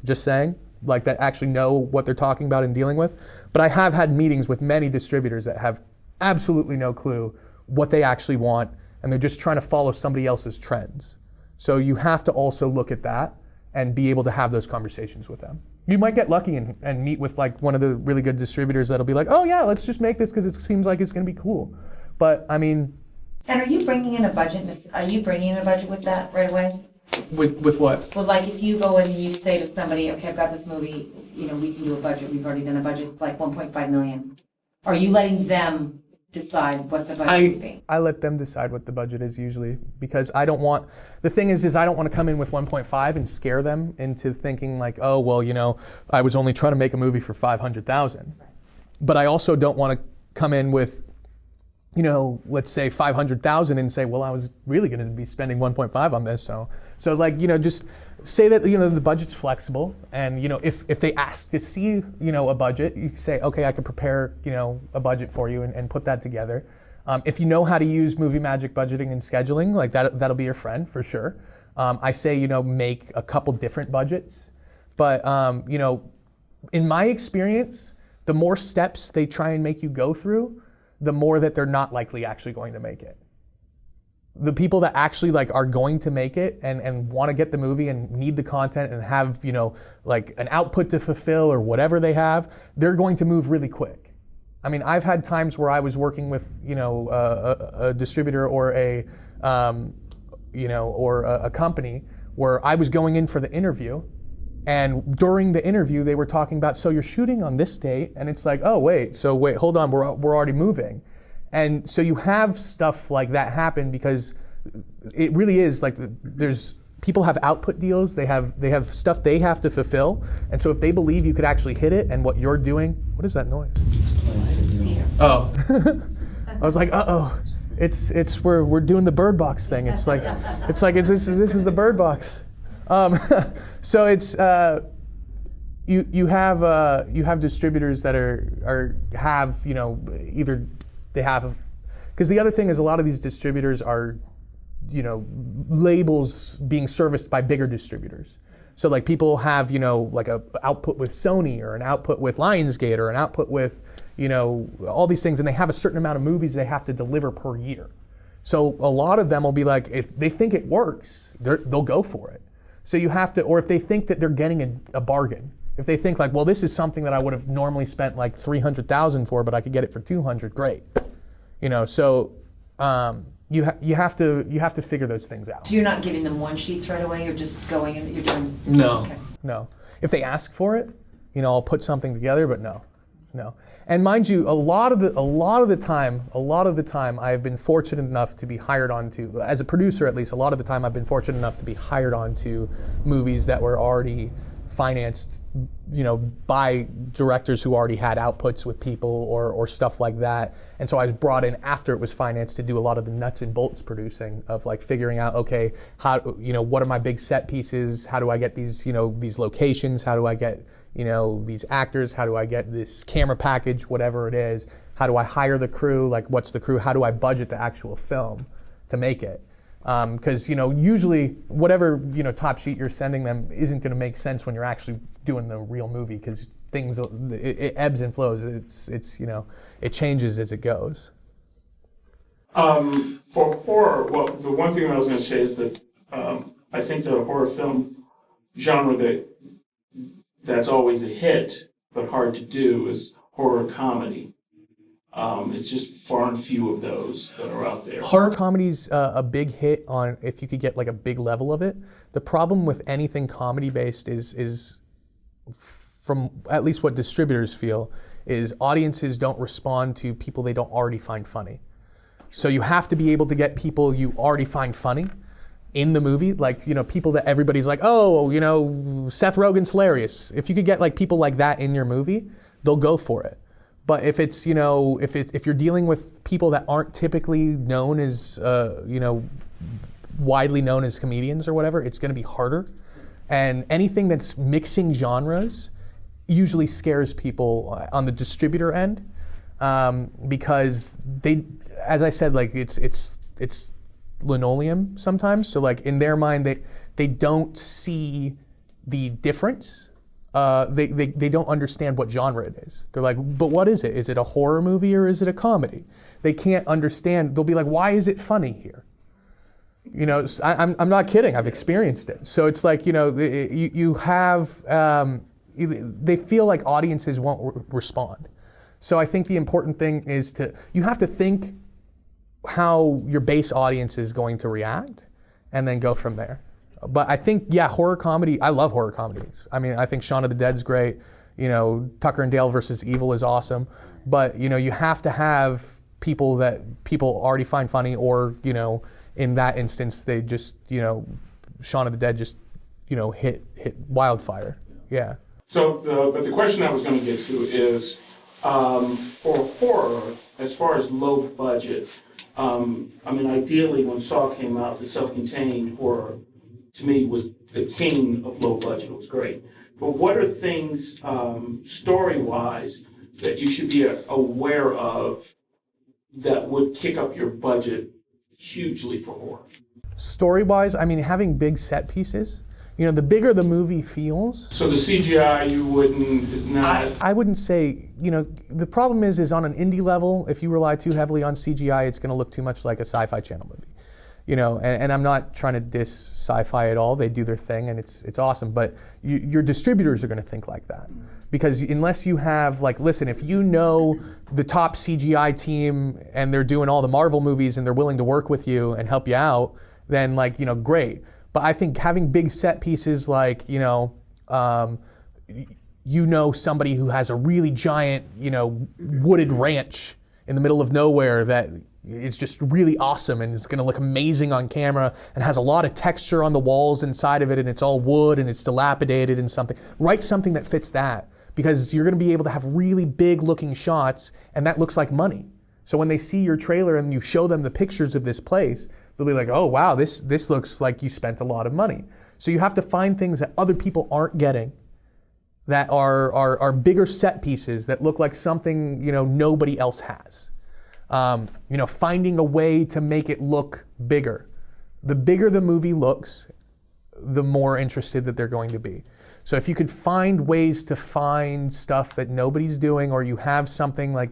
just saying, like that actually know what they're talking about and dealing with. But I have had meetings with many distributors that have absolutely no clue what they actually want, and they're just trying to follow somebody else's trends. So you have to also look at that and be able to have those conversations with them. You might get lucky and meet with like one of the really good distributors that'll be like, oh yeah, let's just make this because it seems like it's going to be cool. But And are you bringing in a budget? Are you bringing in a budget with that right away? With what? Well, like if you go and you say to somebody, okay, I've got this movie, we can do a budget. We've already done a budget. It's like 1.5 million. Are you letting them decide what the budget would be? I let them decide what the budget is usually, because I don't want, the thing is I don't want to come in with 1.5 and scare them into thinking like, oh, well, I was only trying to make a movie for 500,000. But I also don't want to come in with, let's say 500,000 and say, well, I was really going to be spending 1.5 on this. So like, just say that, the budget's flexible, and, if they ask to see, a budget, you say, okay, I could prepare, a budget for you and put that together. If you know how to use movie magic budgeting and scheduling, like that'll be your friend for sure. I say, make a couple different budgets, but, in my experience, the more steps they try and make you go through, the more that they're not likely actually going to make it. The people that actually like are going to make it and want to get the movie and need the content and have, like an output to fulfill or whatever they have, they're going to move really quick. I've had times where I was working with, a distributor or a company where I was going in for the interview, and during the interview they were talking about, so you're shooting on this date, and it's like, oh wait, hold on, we're already moving. And so you have stuff like that happen because it really is like people have output deals, they have stuff they have to fulfill, and so if they believe you could actually hit it and what you're doing, what is that noise? Oh, I was like, it's we're doing the bird box thing. It's like this is the bird box. So it's you have distributors that have either they have, because the other thing is a lot of these distributors are labels being serviced by bigger distributors. So like people have like a output with Sony or an output with Lionsgate or an output with all these things, and they have a certain amount of movies they have to deliver per year. So a lot of them will be like, if they think it works, they'll go for it. So you have to, or if they think that they're getting a bargain, if they think like, well, this is something that I would have normally spent like $300,000 for, but I could get it for $200, great. So you have to figure those things out. So you're not giving them one sheets right away. You're just going and you're doing. No, okay. No. If they ask for it, I'll put something together, but no. And mind you, a lot of the time, I have been fortunate enough to be hired onto, as a producer at least, a lot of the time I've been fortunate enough to be hired onto movies that were already financed, by directors who already had outputs with people or stuff like that. And so I was brought in after it was financed to do a lot of the nuts and bolts producing of like figuring out, okay, how, what are my big set pieces? How do I get these, these locations? How do I get, these actors? How do I get this camera package, whatever it is? How do I hire the crew? Like, what's the crew? How do I budget the actual film to make it? Because usually whatever top sheet you're sending them isn't going to make sense when you're actually doing the real movie, because things it ebbs and flows. It's it changes as it goes. For horror, well, the one thing I was going to say is that I think the horror film genre that's always a hit but hard to do is horror comedy. It's just far and few of those that are out there. Horror comedy's a big hit on if you could get like a big level of it. The problem with anything comedy based is from at least what distributors feel, is audiences don't respond to people they don't already find funny. So you have to be able to get people you already find funny in the movie, like people that everybody's like, oh, Seth Rogen's hilarious. If you could get like people like that in your movie, they'll go for it. But if it's if you're dealing with people that aren't typically known as widely known as comedians or whatever, it's going to be harder. And anything that's mixing genres usually scares people on the distributor end, because they, as I said, like it's linoleum sometimes. So like in their mind, they don't see the difference. They don't understand what genre it is. They're like, but what is it? Is it a horror movie or is it a comedy? They can't understand. They'll be like, why is it funny here? I'm not kidding. I've experienced it. So it's like, you have, they feel like audiences won't respond. So I think the important thing is you have to think how your base audience is going to react and then go from there. But I think, horror comedy, I love horror comedies. I mean, I think Shaun of the Dead's great. Tucker and Dale versus Evil is awesome. But, you have to have people that people already find funny, or, in that instance, they just, Shaun of the Dead just, hit wildfire. Yeah. So, but the question I was going to get to is, for horror, as far as low budget, ideally when Saw came out, the self-contained horror, to me, was the king of low budget. It was great. But what are things, story-wise, that you should be aware of that would kick up your budget hugely for horror? Story-wise, having big set pieces. The bigger the movie feels. So the CGI is not... I wouldn't say, the problem is on an indie level, if you rely too heavily on CGI, it's going to look too much like a Sci-Fi Channel movie. And I'm not trying to diss sci-fi at all. They do their thing and it's awesome. But your distributors are going to think like that. Because unless you have, listen, if you know the top CGI team and they're doing all the Marvel movies and they're willing to work with you and help you out, then great. But I think having big set pieces somebody who has a really giant, wooded ranch in the middle of nowhere that it's just really awesome and it's going to look amazing on camera and has a lot of texture on the walls inside of it, and it's all wood and it's dilapidated and something. Write something that fits that, because you're going to be able to have really big looking shots and that looks like money. So when they see your trailer and you show them the pictures of this place, they'll be like, oh wow, this looks like you spent a lot of money. So you have to find things that other people aren't getting, that are bigger set pieces that look like something nobody else has. Finding a way to make it look bigger. The bigger the movie looks, the more interested that they're going to be. So if you could find ways to find stuff that nobody's doing, or you have something like,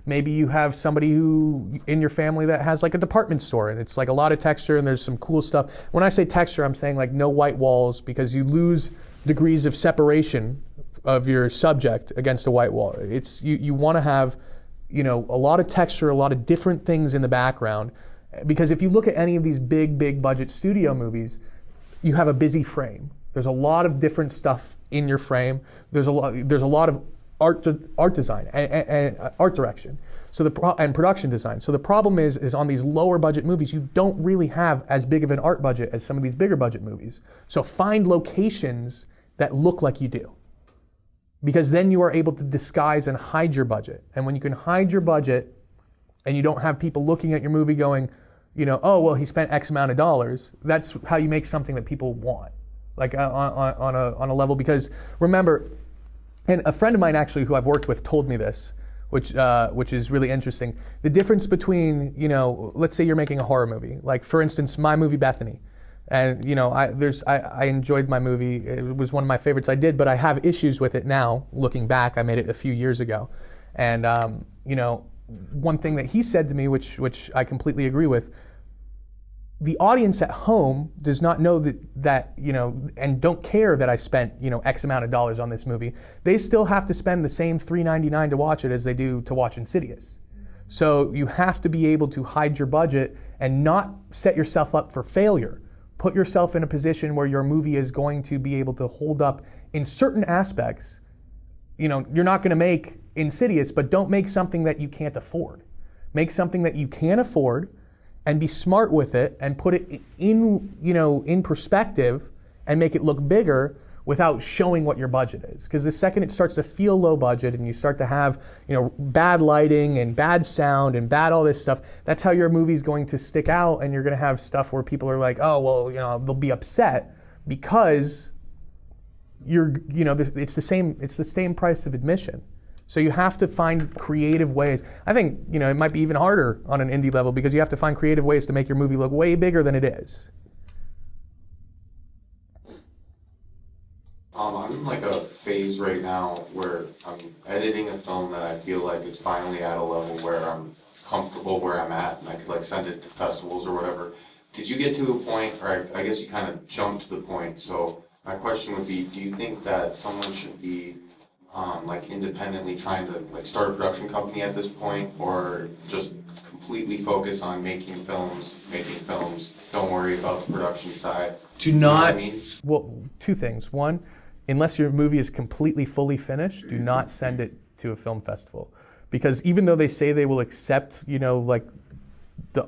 maybe you have somebody who in your family that has like a department store and it's like a lot of texture and there's some cool stuff. When I say texture, I'm saying like no white walls, because you lose degrees of separation of your subject against a white wall. It's you want to have a lot of texture, a lot of different things in the background, because if you look at any of these big budget studio movies, you have a busy frame. There's a lot of different stuff in your frame. There's a lot of art design and art direction. And production design. So the problem is on these lower budget movies, you don't really have as big of an art budget as some of these bigger budget movies. So find locations that look like you do, because then you are able to disguise and hide your budget. And when you can hide your budget and you don't have people looking at your movie going, oh, well, he spent X amount of dollars, that's how you make something that people want, like on a level. Because remember, and a friend of mine actually who I've worked with told me this, which is really interesting. The difference between, let's say you're making a horror movie, like for instance, my movie Bethany, and I enjoyed my movie. It was one of my favorites I did, but I have issues with it now. Looking back, I made it a few years ago, and one thing that he said to me, which I completely agree with. The audience at home does not know that and don't care that I spent X amount of dollars on this movie. They still have to spend the same $3.99 to watch it as they do to watch Insidious. So you have to be able to hide your budget and not set yourself up for failure. Put yourself in a position where your movie is going to be able to hold up in certain aspects. You're not going to make Insidious, but don't make something that you can't afford. Make something that you can afford, and be smart with it and put it in perspective and make it look bigger without showing what your budget is. Because the second it starts to feel low budget and you start to have bad lighting and bad sound and bad all this stuff, that's how your movie's going to stick out, and you're going to have stuff where people are like, oh, well, they'll be upset because it's the same price of admission. So you have to find creative ways. I think, it might be even harder on an indie level because you have to find creative ways to make your movie look way bigger than it is. I'm in like a phase right now where I'm editing a film that I feel like is finally at a level where I'm comfortable where I'm at and I could like send it to festivals or whatever. Did you get to a point, or I guess you kind of jumped to the point, so my question would be, do you think that someone should be independently trying to start a production company at this point, or just completely focus on making films, don't worry about the production side? Do not, well, two things. One, unless your movie is completely fully finished, do not send it to a film festival. Because even though they say they will accept, the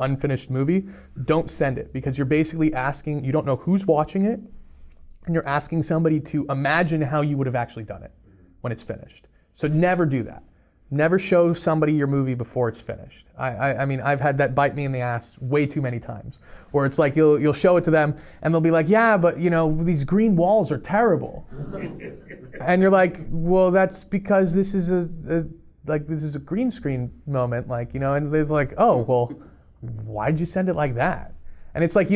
unfinished movie, don't send it, because you're basically asking, you don't know who's watching it, and you're asking somebody to imagine how you would have actually done it when it's finished. So never do that. Never show somebody your movie before it's finished. I mean, I've had that bite me in the ass way too many times, where it's like you'll show it to them and they'll be like, yeah, but these green walls are terrible. And you're like, well, that's because this is a green screen moment, and there's like, oh, well, why did you send it like that? And it's like,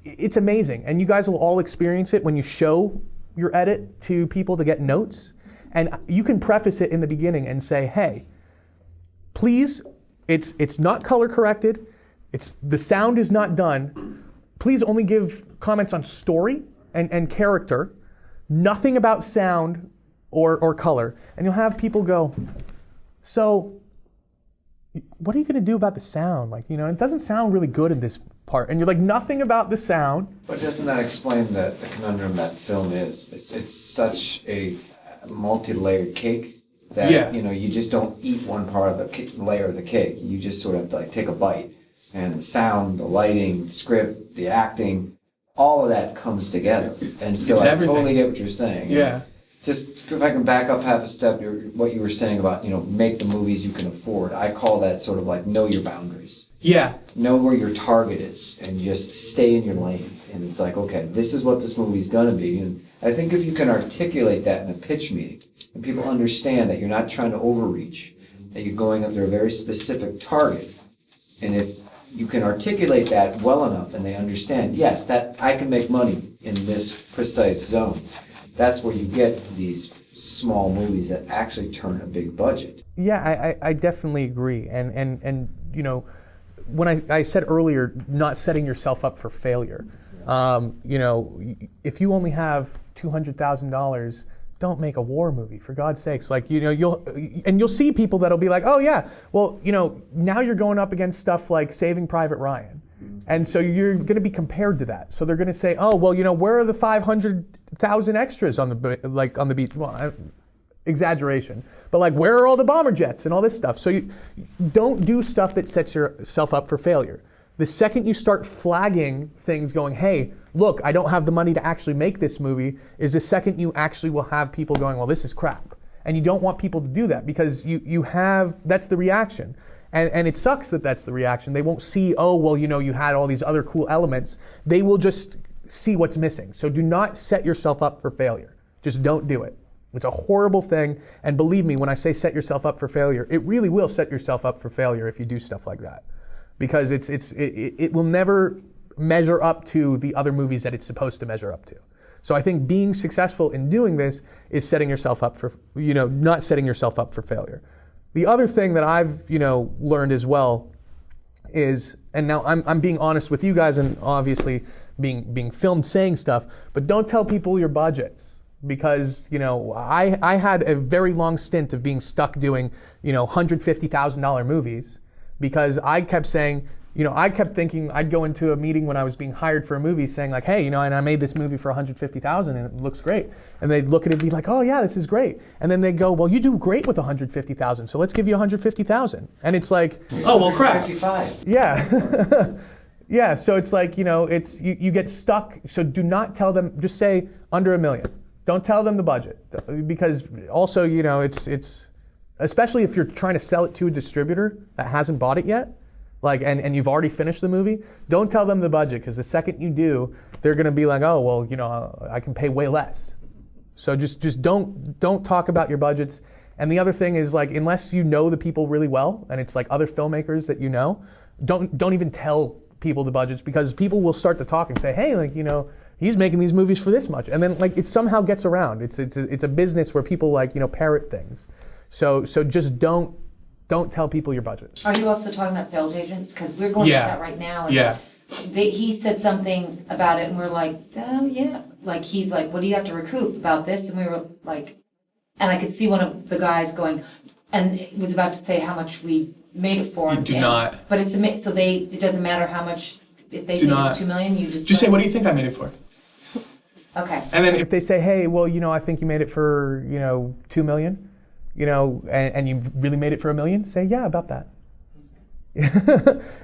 it's amazing, and you guys will all experience it when you show your edit to people to get notes, and you can preface it in the beginning and say, hey, please, it's not color corrected, the sound is not done, please only give comments on story and character, nothing about sound or color. And you'll have people go, so what are you going to do about the sound? It doesn't sound really good in this part. And you're like, nothing about the sound. But doesn't that explain the conundrum that film is? It's such a multi-layered cake that, you just don't eat one part of the layer of the cake. You just sort of take a bite. And the sound, the lighting, the script, the acting, all of that comes together. And so I totally get what you're saying. Yeah. Just if I can back up half a step, what you were saying about, make the movies you can afford. I call that sort of know your boundaries. Yeah. Know where your target is and just stay in your lane. And it's like, okay, this is what this movie's gonna be. And I think if you can articulate that in a pitch meeting, and people understand that you're not trying to overreach, that you're going after a very specific target, and if you can articulate that well enough and they understand, yes, that I can make money in this precise zone, that's where you get these small movies that actually turn a big budget. Yeah, I definitely agree. And when I said earlier, not setting yourself up for failure, if you only have $200,000, don't make a war movie, for God's sakes. You'll see people that'll be like, oh yeah, well, now you're going up against stuff like Saving Private Ryan. And so you're going to be compared to that. So they're going to say, oh, well, where are the 500,000 extras on the beach? Well, exaggeration. But where are all the bomber jets and all this stuff? So you don't do stuff that sets yourself up for failure. The second you start flagging things going, hey, look, I don't have the money to actually make this movie, is the second you actually will have people going, well, this is crap. And you don't want people to do that because that's the reaction. And it sucks that that's the reaction. They won't see, oh, well, you had all these other cool elements. They will just see what's missing. So do not set yourself up for failure. Just don't do it. It's a horrible thing, and believe me when I say set yourself up for failure, it really will set yourself up for failure if you do stuff like that. Because it will never measure up to the other movies that it's supposed to measure up to. So I think being successful in doing this is setting yourself up for, not setting yourself up for failure. The other thing that I've, learned as well is, and now I'm being honest with you guys and obviously being filmed saying stuff, but don't tell people your budgets. Because, I had a very long stint of being stuck doing, $150,000 movies because I kept saying, I kept thinking I'd go into a meeting when I was being hired for a movie saying like, hey, and I made this movie for $150,000 and it looks great. And they'd look at it and be like, oh yeah, this is great. And then they'd go, well, you do great with $150,000, so let's give you $150,000. And it's like, oh, well, crap. 55. Yeah. Yeah, so it's like, it's you get stuck. So do not tell them, just say under $1 million. Don't tell them the budget, because also, it's especially if you're trying to sell it to a distributor that hasn't bought it yet, like, and you've already finished the movie, don't tell them the budget, because the second you do, they're going to be like, oh, well, I can pay way less. So just don't talk about your budgets. And the other thing is, like, unless you know the people really well, and it's like other filmmakers that don't even tell people the budgets, because people will start to talk and say, hey, like, he's making these movies for this much, and then like it somehow gets around. It's a business where people like parrot things. So just don't tell people your budget. Are you also talking about sales agents? Because we're going through that right now. And he said something about it, and we're like, yeah. Like he's like, what do you have to recoup about this? And we were like, and I could see one of the guys going, and it was about to say how much we made it for. You do not. But it doesn't matter how much. If they think it's $2 million, you just say, what do you think I made it for? Okay. And then if they say, hey, well, I think you made it for, $2 million, and you really made it for $1 million, say, yeah, about that.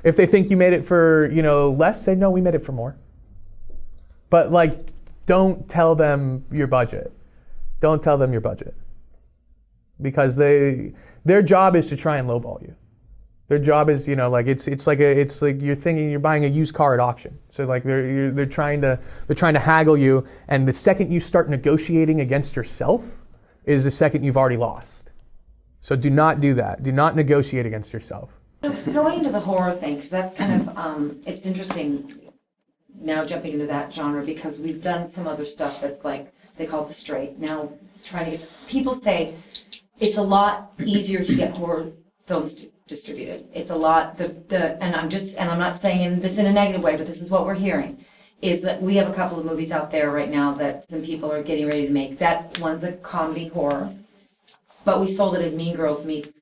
If they think you made it for, less, say, no, we made it for more. But like, don't tell them your budget. Don't tell them your budget. Because their job is to try and lowball you. Their job is, it's like you're thinking you're buying a used car at auction. So like they're trying to haggle you, and the second you start negotiating against yourself is the second you've already lost. So do not do that. Do not negotiate against yourself. So going into the horror thing, because that's kind of it's interesting now jumping into that genre, because we've done some other stuff that's like they call it the straight. Now trying to get people say it's a lot easier to get horror films distributed. It's a lot, and I'm not saying this in a negative way, but this is what we're hearing, is that we have a couple of movies out there right now that some people are getting ready to make. That one's a comedy horror, but we sold it as Mean Girls Meet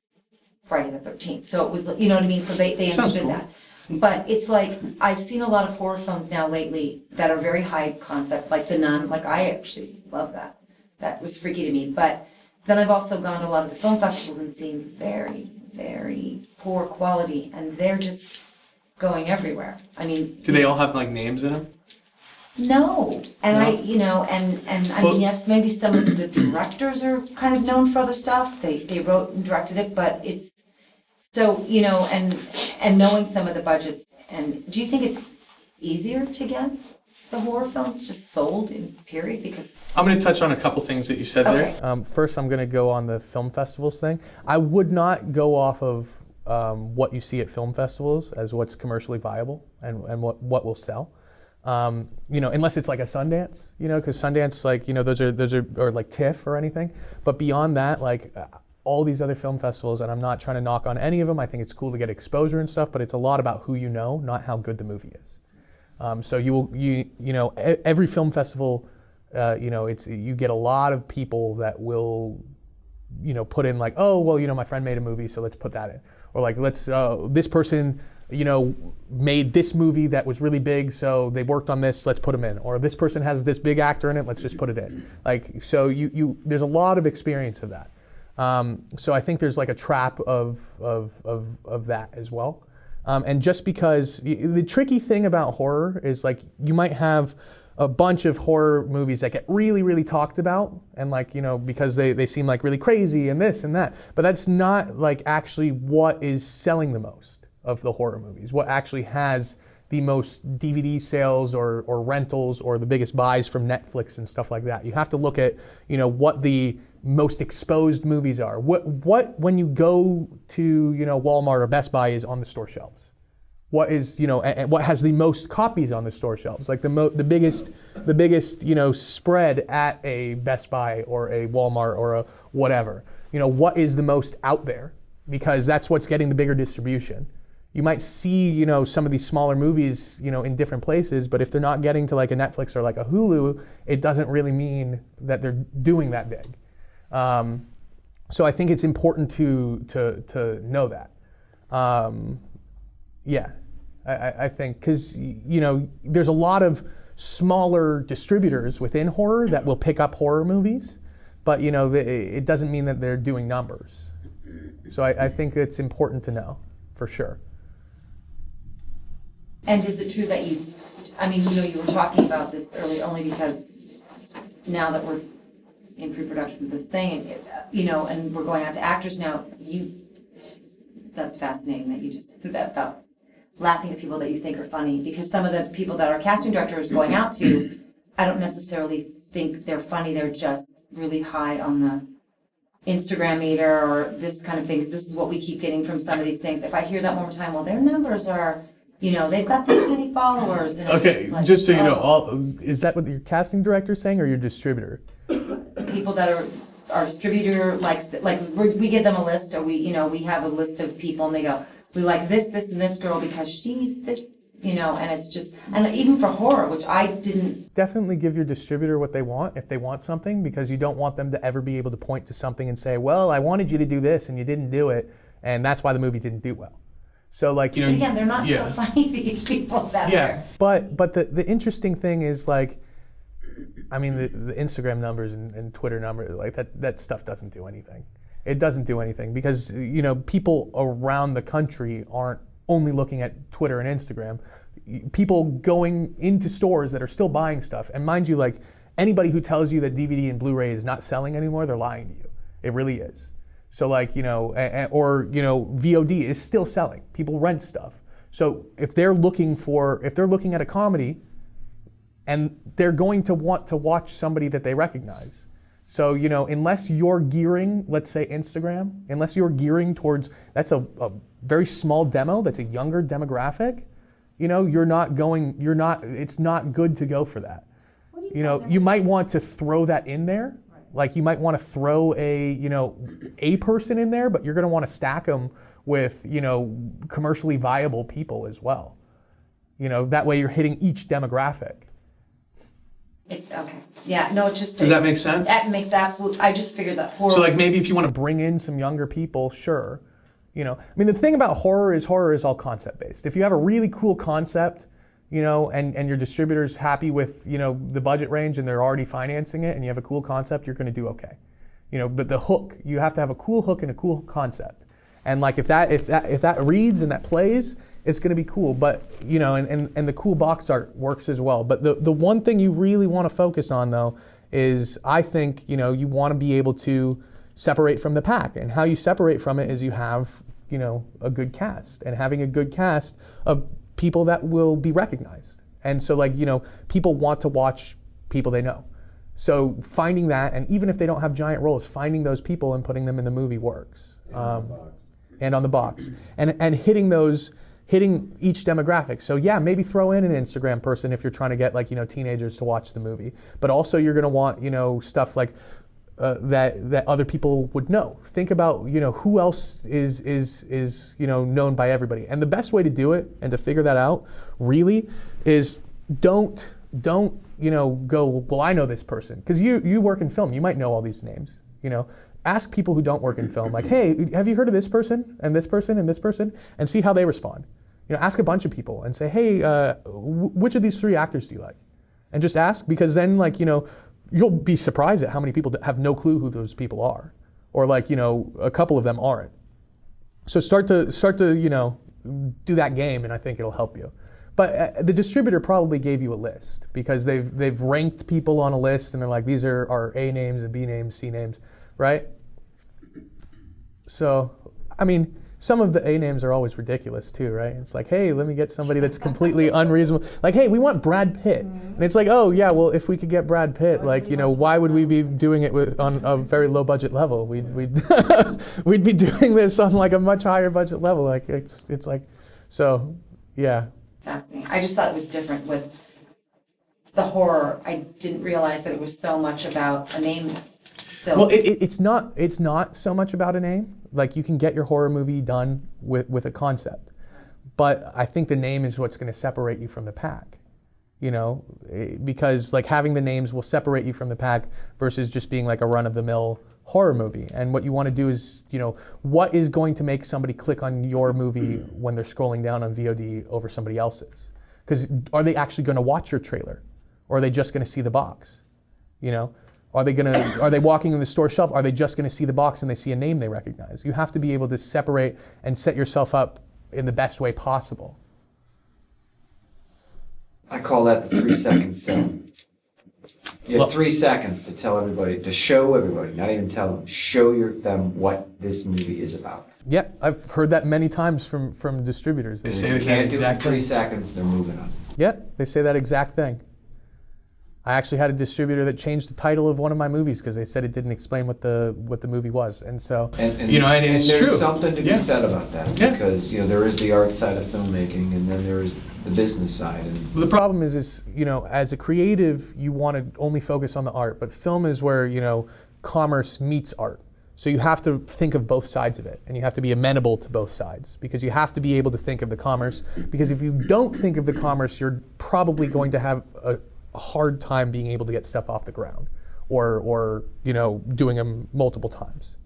Friday the 13th. So it was, you know what I mean? So they understood that. But it's like, I've seen a lot of horror films now lately that are very high concept, like The Nun. Like, I actually love that. That was freaky to me. But then I've also gone to a lot of the film festivals and seen very, very poor quality, and they're just going everywhere. I mean, do they all have like names in them? No, and No? I mean, yes, maybe some of the directors are kind of known for other stuff. They wrote and directed it, but it's so and knowing some of the budgets. And do you think it's easier to get the horror films just sold in period? Because I'm going to touch on a couple things that you said Okay. there. First, I'm going to go on the film festivals thing. I would not go off of what you see at film festivals as what's commercially viable and what will sell. Unless it's like a Sundance, because Sundance, like, those are or like TIFF or anything. But beyond that, like all these other film festivals, and I'm not trying to knock on any of them. I think it's cool to get exposure and stuff, but it's a lot about who you know, not how good the movie is. So every film festival. You get a lot of people that will, put in like, oh, well, my friend made a movie, so let's put that in. Or like, this person, made this movie that was really big, so they worked on this, let's put them in. Or this person has this big actor in it, let's just put it in. Like, so there's a lot of experience of that. So I think there's like a trap of that as well. And just because the tricky thing about horror is like, you might have a bunch of horror movies that get really, really talked about, and like, because they seem like really crazy and this and that, but that's not like actually what is selling the most of the horror movies. What actually has the most DVD sales or rentals or the biggest buys from Netflix and stuff like that. You have to look at, what the most exposed movies are. What when you go to, Walmart or Best Buy is on the store shelves? What is, and what has the most copies on the store shelves? Like the biggest, spread at a Best Buy or a Walmart or a whatever. What is the most out there? Because that's what's getting the bigger distribution. You might see, some of these smaller movies, in different places, but if they're not getting to like a Netflix or like a Hulu, it doesn't really mean that they're doing that big. So I think it's important to know that. Yeah, I think, because, there's a lot of smaller distributors within horror that will pick up horror movies, but, it doesn't mean that they're doing numbers. So I think it's important to know, for sure. And is it true that you were talking about this early only because now that we're in pre-production of this thing, and we're going out to actors now, that's fascinating that you just said that about laughing at people that you think are funny, because some of the people that our casting director is going out to, I don't necessarily think they're funny, they're just really high on the Instagram meter or this kind of thing, because this is what we keep getting from some of these things. If I hear that one more time, well, their numbers are, they've got this many followers. And Okay, like, just so you know, is that what your casting director is saying or your distributor? People that are, our distributor likes, we give them a list, or we have a list of people, and they go, we like this, and this girl because she's this, and it's just, and even for horror, which I didn't. Definitely give your distributor what they want if they want something, because you don't want them to ever be able to point to something and say, well, I wanted you to do this and you didn't do it, and that's why the movie didn't do well. So like, But again, they're not so funny, these people that are. But the interesting thing is like, I mean, the Instagram numbers and Twitter numbers, like that stuff doesn't do anything. It doesn't do anything because, people around the country aren't only looking at Twitter and Instagram. People going into stores that are still buying stuff. And mind you, like, anybody who tells you that DVD and Blu-ray is not selling anymore, they're lying to you. It really is. So like, VOD is still selling. People rent stuff. So if they're looking at a comedy, and they're going to want to watch somebody that they recognize. So, unless you're gearing, let's say Instagram, unless you're gearing towards, that's a very small demo, that's a younger demographic, it's not good to go for that. You might want to throw that in there. Right. Like you might want to throw a person in there, but you're going to want to stack them with, commercially viable people as well. That way you're hitting each demographic. Okay. Yeah, no, it's just. Does that make sense? That makes absolute. I just figured that horror. So like maybe if you want to bring in some younger people, sure. The thing about horror is all concept based. If you have a really cool concept, and your distributor's happy with, the budget range and they're already financing it and you have a cool concept, you're going to do okay. But the hook, you have to have a cool hook and a cool concept. And like if that reads and that plays, it's going to be cool. But and the cool box art works as well. But the one thing you really want to focus on though is, I think, you want to be able to separate from the pack. And how you separate from it is you have, a good cast, and having a good cast of people that will be recognized. And so like, people want to watch people they know. So finding that, and even if they don't have giant roles, finding those people and putting them in the movie works. And on the box. And hitting each demographic. So yeah, maybe throw in an Instagram person if you're trying to get like, teenagers to watch the movie. But also you're gonna want, stuff like that other people would know. Think about, who else is known by everybody. And the best way to do it and to figure that out really is don't go, well, I know this person. Because you work in film, you might know all these names, Ask people who don't work in film, like, hey, have you heard of this person and this person and this person? And see how they respond. Ask a bunch of people and say, hey, which of these 3 actors do you like? And just ask, because then, like, you'll be surprised at how many people have no clue who those people are. Or like, a couple of them aren't. So start to do that game, and I think it'll help you. But the distributor probably gave you a list, because they've ranked people on a list, and they're like, these are our A names and B names, C names, right? So, Some of the A names are always ridiculous too, right? It's like, hey, let me get somebody that's completely unreasonable. Like, hey, we want Brad Pitt. And it's like, oh yeah, well, if we could get Brad Pitt, like, you know, why would we be doing it on a very low budget level? We'd we'd be doing this on like a much higher budget level. Like it's like, so yeah. Fascinating. I just thought it was different with the horror. I didn't realize that it was so much about a name still. Well, it's not so much about a name. Like, you can get your horror movie done with a concept, but I think the name is what's going to separate you from the pack, you know, because like having the names will separate you from the pack versus just being like a run-of-the-mill horror movie. And what you want to do is, you know, what is going to make somebody click on your movie when they're scrolling down on VOD over somebody else's? Because are they actually going to watch your trailer, or are they just going to see the box, you know? Are they walking in the store shelf? Are they just going to see the box and they see a name they recognize? You have to be able to separate and set yourself up in the best way possible. I call that the 3-second sell. You have 3 seconds to tell everybody, to show everybody, not even tell them, show them what this movie is about. Yeah, I've heard that many times from distributors. They say If you that can't do it in exact 3 thing. seconds, they're moving on. Yeah, they say that exact thing. I actually had a distributor that changed the title of one of my movies because they said it didn't explain what the movie was, and so you know, and it's there's true. something to be said about that, Yeah. because you know there is the art side of filmmaking, and then there is the business side. And The problem is you know, as a creative, you want to only focus on the art, but film is where, you know, commerce meets art. So you have to think of both sides of it, and you have to be amenable to both sides, because you have to be able to think of the commerce, because if you don't think of the commerce, you're probably going to have a hard time being able to get stuff off the ground, or you know, doing them multiple times.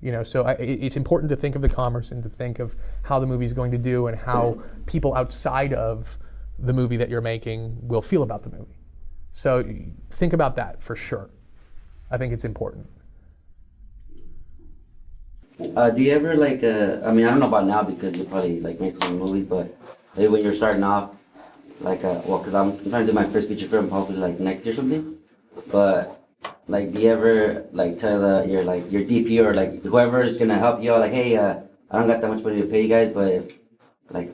You know, so it's important to think of the commerce and to think of how the movie is going to do and how people outside of the movie that you're making will feel about the movie. So think about that for sure. I think it's important. Do you ever like, I mean, I don't know about now because you probably like make some movies, but maybe when you're starting off, like, well, because I'm trying to do my first feature film hopefully like next year or something, but like, do you ever like tell your DP or like whoever is gonna help you out, like, hey, I don't got that much money to pay you guys, but if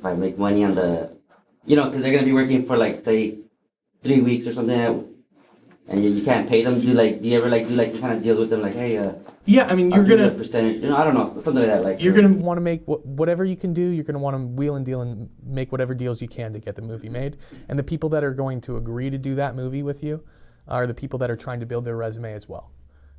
I make money on the, you know, because they're gonna be working for like, say, 3 weeks or something, and you can't pay them. Do you ever like do like kind of deals with them, like, hey, Yeah, I mean, you're I'll give you gonna a percentage, you know, I don't know, something like that. Like, you're gonna want to make whatever you can do. You're gonna want to wheel and deal and make whatever deals you can to get the movie made. And the people that are going to agree to do that movie with you are the people that are trying to build their resume as well.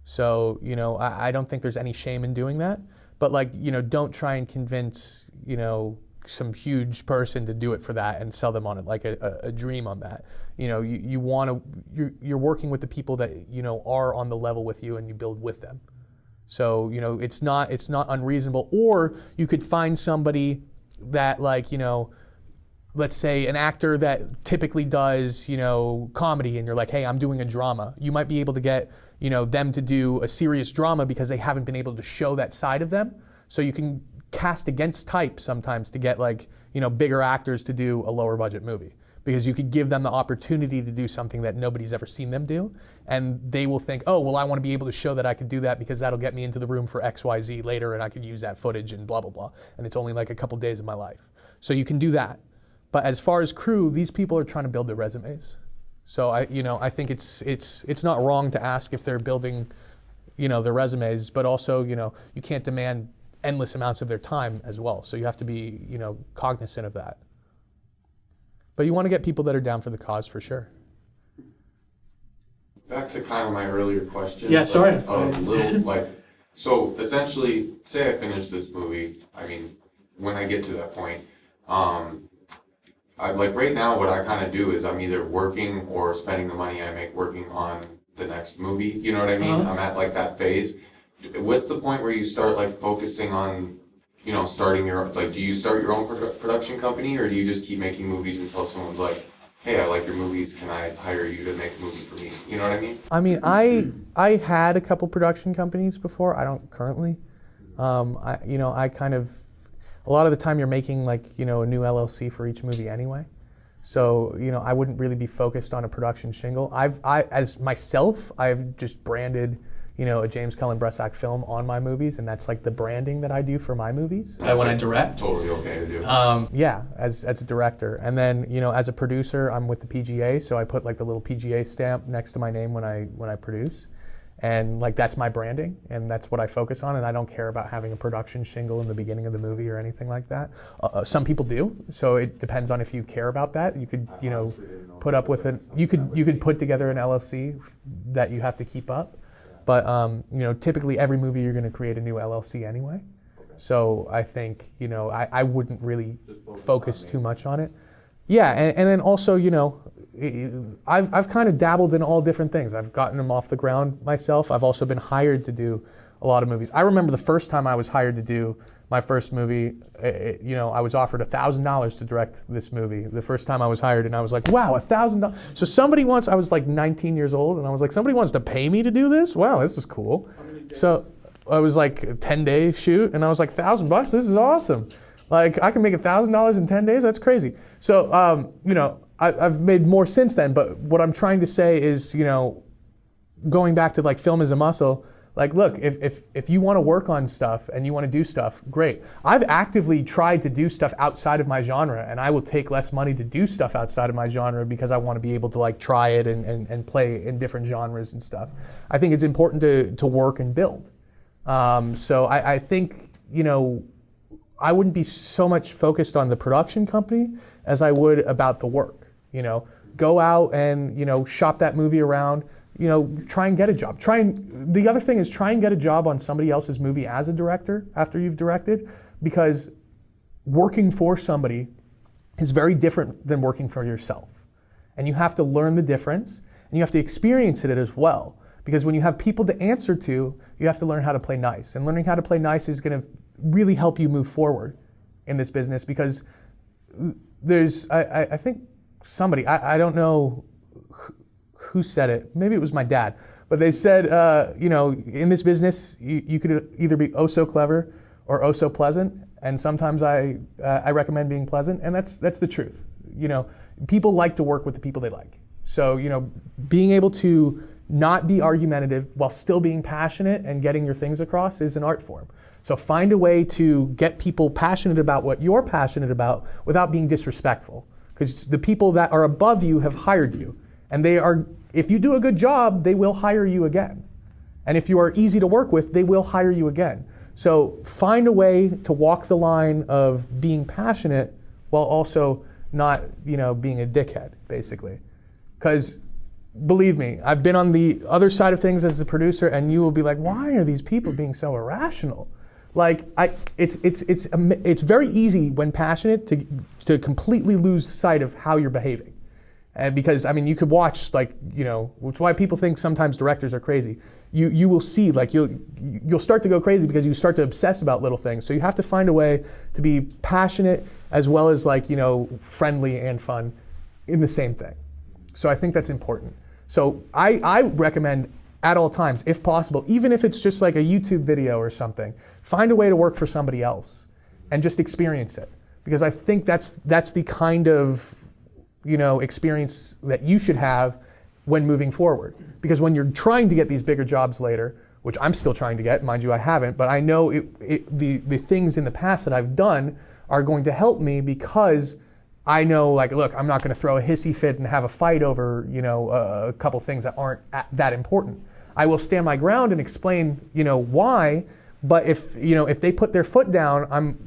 So, you know, I don't think there's any shame in doing that. But like, you know, don't try and convince, you know, some huge person to do it for that and sell them on it like a dream on that. You know, you want to, you're working with the people that, you know, are on the level with you, and you build with them. So, you know, it's not unreasonable. Or you could find somebody that, like, you know, let's say an actor that typically does, you know, comedy, and you're like, hey, I'm doing a drama. You might be able to get, you know, them to do a serious drama because they haven't been able to show that side of them. So you can cast against type sometimes to get, like, you know, bigger actors to do a lower budget movie, because you could give them the opportunity to do something that nobody's ever seen them do, and they will think, oh, well, I want to be able to show that I could do that because that'll get me into the room for XYZ later, and I could use that footage and blah, blah, blah, and it's only like a couple days of my life. So you can do that. But as far as crew, these people are trying to build their resumes. So I think it's not wrong to ask if they're building, you know, their resumes, but also, you know, you can't demand endless amounts of their time as well. So you have to be, you know, cognizant of that. But you want to get people that are down for the cause for sure. Back to kind of my earlier question. Yeah, sorry. So essentially, say I finish this movie, I mean, when I get to that point, right now what I kind of do is I'm either working or spending the money I make working on the next movie, you know what I mean? Uh-huh. I'm at like that phase. What's the point where you start like focusing on, you know, starting your, like, do you start your own production company, or do you just keep making movies until someone's like, hey, I like your movies, can I hire you to make a movie for me? You know what I mean? I mean, I had a couple production companies before. I don't currently. I kind of, a lot of the time you're making, like, you know, a new LLC for each movie anyway. So, you know, I wouldn't really be focused on a production shingle. As myself, I've just branded, a James Cullen Bressack film on my movies, and that's like the branding that I do for my movies. When I direct. Totally okay to do. Yeah, as a director. And then, as a producer, I'm with the PGA, so I put like the little PGA stamp next to my name when I produce. And like that's my branding, and that's what I focus on, and I don't care about having a production shingle in the beginning of the movie or anything like that. Some people do, so it depends on if you care about that. You could, put up with it. You could put together an LLC that you have to keep up. But typically every movie you're going to create a new LLC anyway. So I think I wouldn't really focus too much on it. Yeah, and then also I've kind of dabbled in all different things. I've gotten them off the ground myself. I've also been hired to do a lot of movies. I remember the first time I was hired to do my first movie. I was offered $1,000 to direct this movie. The first time I was hired, and I was like, wow, $1,000. So somebody wants. I was like 19 years old, and I was like, somebody wants to pay me to do this? Wow, this is cool. So I was like a 10-day shoot, and I was like, $1,000. This is awesome. Like I can make $1,000 in 10 days. That's crazy. So I've made more since then. But what I'm trying to say is, going back to like film as a muscle. Like, look, if you want to work on stuff and you want to do stuff, great. I've actively tried to do stuff outside of my genre, and I will take less money to do stuff outside of my genre because I want to be able to like try it and play in different genres and stuff. I think it's important to work and build. So I think, I wouldn't be so much focused on the production company as I would about the work. Go out and, shop that movie around. Try and get a job. The other thing is try and get a job on somebody else's movie as a director after you've directed, because working for somebody is very different than working for yourself. And you have to learn the difference, and you have to experience it as well. Because when you have people to answer to, you have to learn how to play nice. And learning how to play nice is going to really help you move forward in this business, because there's, I think somebody, I don't know who said it, maybe it was my dad, but they said, in this business, you could either be oh so clever or oh so pleasant, and sometimes I recommend being pleasant, and that's the truth. People like to work with the people they like. So, being able to not be argumentative while still being passionate and getting your things across is an art form. So find a way to get people passionate about what you're passionate about without being disrespectful, because the people that are above you have hired you. And if you do a good job, they will hire you again. And if you are easy to work with, they will hire you again. So find a way to walk the line of being passionate while also not, being a dickhead, basically. Because believe me, I've been on the other side of things as a producer, and you will be like, why are these people being so irrational? Like, it's very easy when passionate to completely lose sight of how you're behaving. And because, you could watch, which is why people think sometimes directors are crazy. You will see, you'll start to go crazy because you start to obsess about little things. So you have to find a way to be passionate as well as, friendly and fun in the same thing. So I think that's important. So I recommend at all times, if possible, even if it's just like a YouTube video or something, find a way to work for somebody else and just experience it. Because I think that's the kind of experience that you should have when moving forward. Because when you're trying to get these bigger jobs later, which I'm still trying to get, mind you, I haven't, but I know the things in the past that I've done are going to help me, because I know, look, I'm not going to throw a hissy fit and have a fight over, a couple things that aren't that important. I will stand my ground and explain, why, but if they put their foot down,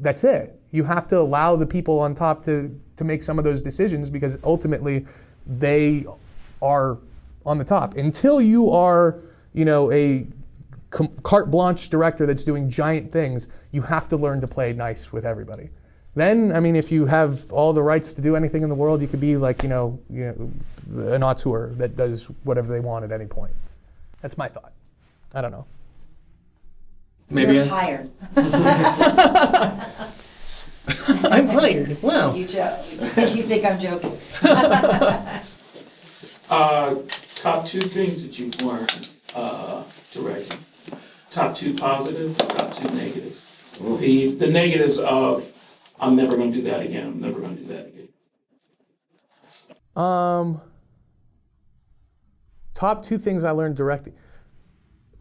that's it. You have to allow the people on top to make some of those decisions, because ultimately they are on the top. Until you are, a carte blanche director that's doing giant things, you have to learn to play nice with everybody. Then, if you have all the rights to do anything in the world, you could be an auteur that does whatever they want at any point. That's my thought. I don't know. Maybe you're hired. I'm hired. Wow. You joke. You think I'm joking. Top two things that you've learned directing. Top two positives, top two negatives. The negatives of, I'm never going to do that again. I'm never going to do that again. Top two things I learned directing.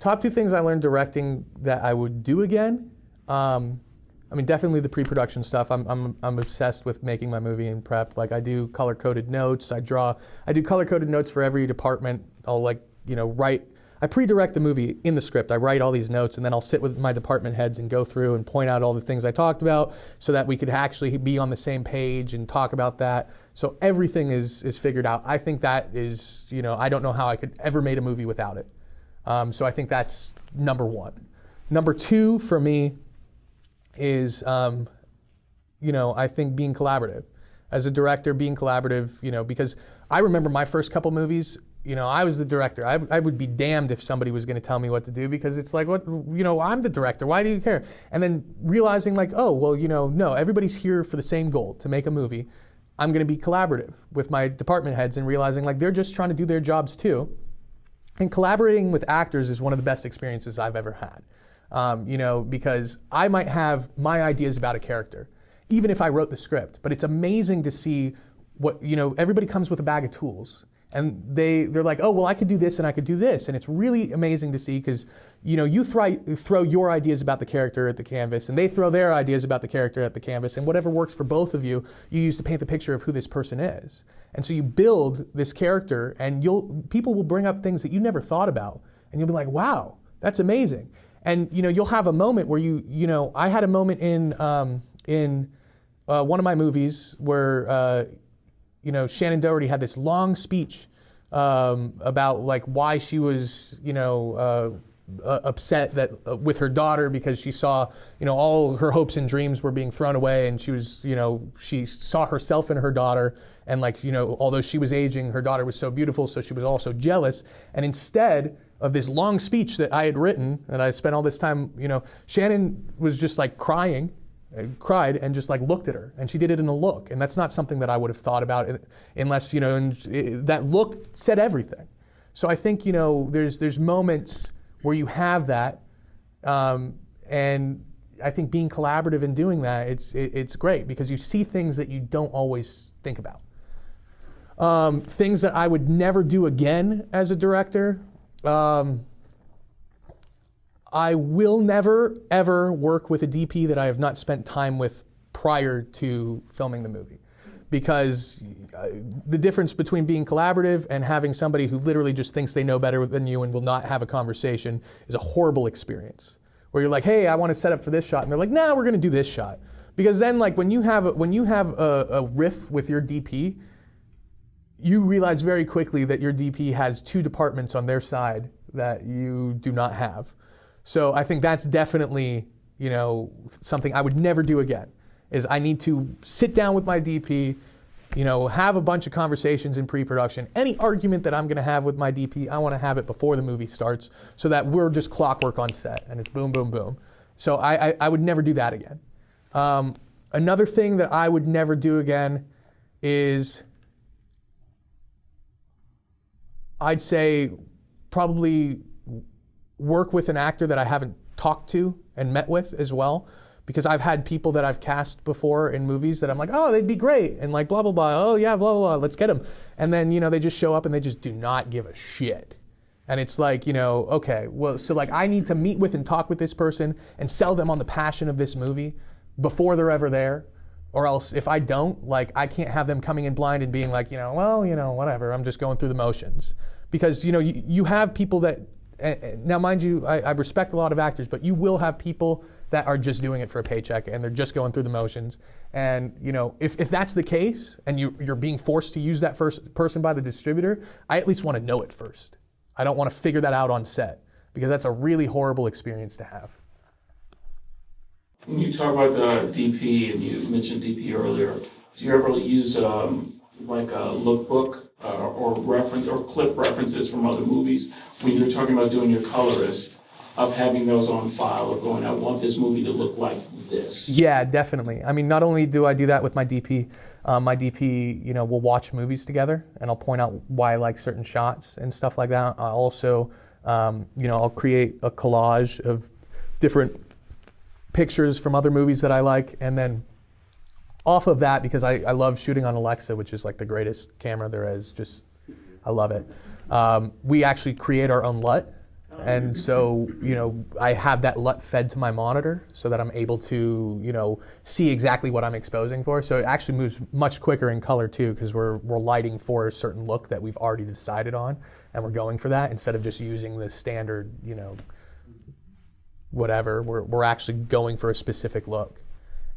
top 2 things I learned directing that I would do again. I mean, definitely the pre-production stuff. I'm obsessed with making my movie in prep. Like, I do color-coded notes. I do color-coded notes for every department. I'll write. I pre-direct the movie in the script. I write all these notes, and then I'll sit with my department heads and go through and point out all the things I talked about, so that we could actually be on the same page and talk about that. So everything is figured out. I think that is, I don't know how I could ever made a movie without it. So I think that's number 1. Number 2 for me is, I think being collaborative. As a director, being collaborative, because I remember my first couple movies, I was the director. I would be damned if somebody was going to tell me what to do, because it's like, what, I'm the director. Why do you care? And then realizing like, oh, well, no, everybody's here for the same goal, to make a movie. I'm going to be collaborative with my department heads and realizing like they're just trying to do their jobs too. And collaborating with actors is one of the best experiences I've ever had. Because I might have my ideas about a character, even if I wrote the script, but it's amazing to see what, everybody comes with a bag of tools, and they're like, oh, well, I could do this and I could do this. And it's really amazing to see, because, you throw your ideas about the character at the canvas, and they throw their ideas about the character at the canvas, and whatever works for both of you, you use to paint the picture of who this person is. And so you build this character, and people will bring up things that you never thought about, and you'll be like, wow, that's amazing. And you'll have a moment where I had a moment in one of my movies where Shannon Doherty had this long speech about like why she was upset that with her daughter, because she saw all her hopes and dreams were being thrown away, and she was she saw herself in her daughter, and like although she was aging, her daughter was so beautiful, so she was also jealous. And instead of this long speech that I had written, and I spent all this time, Shannon was just like cried and just like looked at her, and she did it in a look, and that's not something that I would have thought about unless that look said everything. So I think there's moments where you have that, and I think being collaborative and doing that, it's great, because you see things that you don't always think about. Things that I would never do again as a director. I will never, ever work with a DP that I have not spent time with prior to filming the movie. Because the difference between being collaborative and having somebody who literally just thinks they know better than you and will not have a conversation is a horrible experience. Where you're like, hey, I want to set up for this shot, and they're like, nah, we're going to do this shot. Because then, like, when you have a riff with your DP, you realize very quickly that your DP has 2 departments on their side that you do not have. So I think that's definitely, something I would never do again, is I need to sit down with my DP, have a bunch of conversations in pre-production. Any argument that I'm going to have with my DP, I want to have it before the movie starts, so that we're just clockwork on set and it's boom, boom, boom. So I would never do that again. Another thing that I would never do again is, I'd say probably work with an actor that I haven't talked to and met with as well. Because I've had people that I've cast before in movies that I'm like, oh, they'd be great, and like blah, blah, blah, oh yeah, blah, blah, blah, let's get them. And then, they just show up and they just do not give a shit. And it's like, okay, well, so like I need to meet with and talk with this person and sell them on the passion of this movie before they're ever there. Or else if I don't, like I can't have them coming in blind and being like, well, whatever, I'm just going through the motions. Because, you have people that, now mind you, I respect a lot of actors, but you will have people that are just doing it for a paycheck and they're just going through the motions. And if that's the case and you're being forced to use that first person by the distributor, I at least want to know it first. I don't want to figure that out on set, because that's a really horrible experience to have. When you talk about DP, and you mentioned DP earlier, do you ever use like a lookbook or reference or clip references from other movies when you're talking about doing your colorist, of having those on file or going, I want this movie to look like this? Yeah, definitely. I mean, not only do I do that with my DP we'll watch movies together, and I'll point out why I like certain shots and stuff like that. I also, I'll create a collage of different pictures from other movies that I like, and then off of that, because I love shooting on Alexa, which is like the greatest camera there is, I love it. We actually create our own LUT. And so, I have that LUT fed to my monitor so that I'm able to, see exactly what I'm exposing for. So it actually moves much quicker in color too, because we're lighting for a certain look that we've already decided on, and we're going for that instead of just using the standard, whatever. We're actually going for a specific look.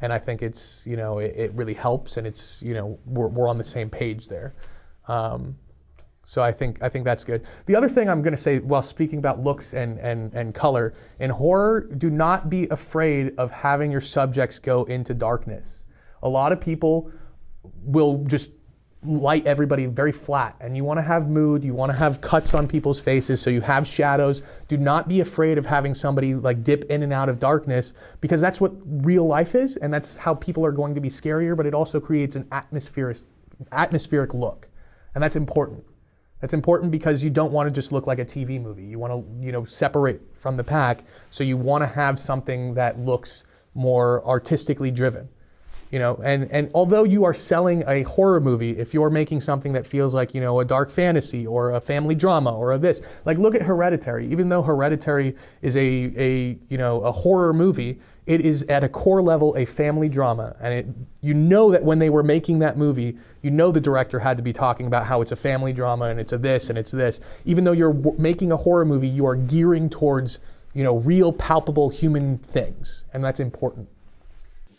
And I think it's, it really helps, and it's, we're on the same page there. So I think that's good. The other thing I'm going to say while speaking about looks and color, in horror, do not be afraid of having your subjects go into darkness. A lot of people will just light everybody very flat, and you want to have mood, you want to have cuts on people's faces, so you have shadows. Do not be afraid of having somebody like dip in and out of darkness, because that's what real life is, and that's how people are going to be scarier, but it also creates an atmospheric look, and that's important. That's important because you don't want to just look like a TV movie. You want to, separate from the pack. So you want to have something that looks more artistically driven, and although you are selling a horror movie, if you're making something that feels like, a dark fantasy or a family drama or like look at Hereditary. Even though Hereditary is a horror movie, it is at a core level a family drama, and that when they were making that movie, the director had to be talking about how it's a family drama and it's a this and it's this. Even though you're making a horror movie, you are gearing towards real palpable human things, and that's important.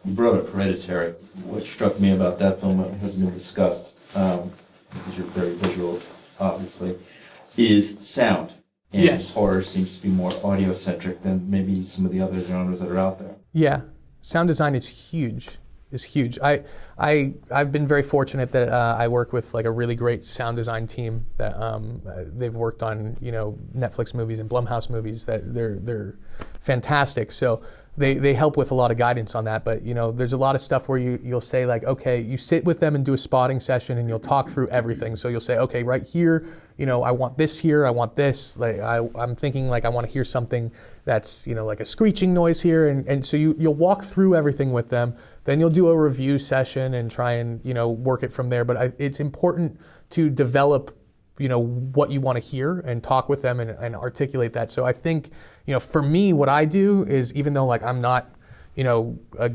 You brought up Hereditary. What struck me about that film that hasn't been discussed, because you're very visual, obviously, is sound. And yes. Horror seems to be more audio-centric than maybe some of the other genres that are out there. Yeah, sound design is huge. I've been very fortunate that I work with like a really great sound design team that they've worked on Netflix movies and Blumhouse movies that they're fantastic. So they help with a lot of guidance on that. But there's a lot of stuff where you'll say like, okay, you sit with them and do a spotting session and you'll talk through everything. So you'll say, okay, right here, I want this here, I want this. Like I'm thinking like I want to hear something that's like a screeching noise here, and so you'll walk through everything with them. Then you'll do a review session and try and work it from there. But it's important to develop what you want to hear and talk with them and articulate that. So I think for me, what I do is, even though like I'm not a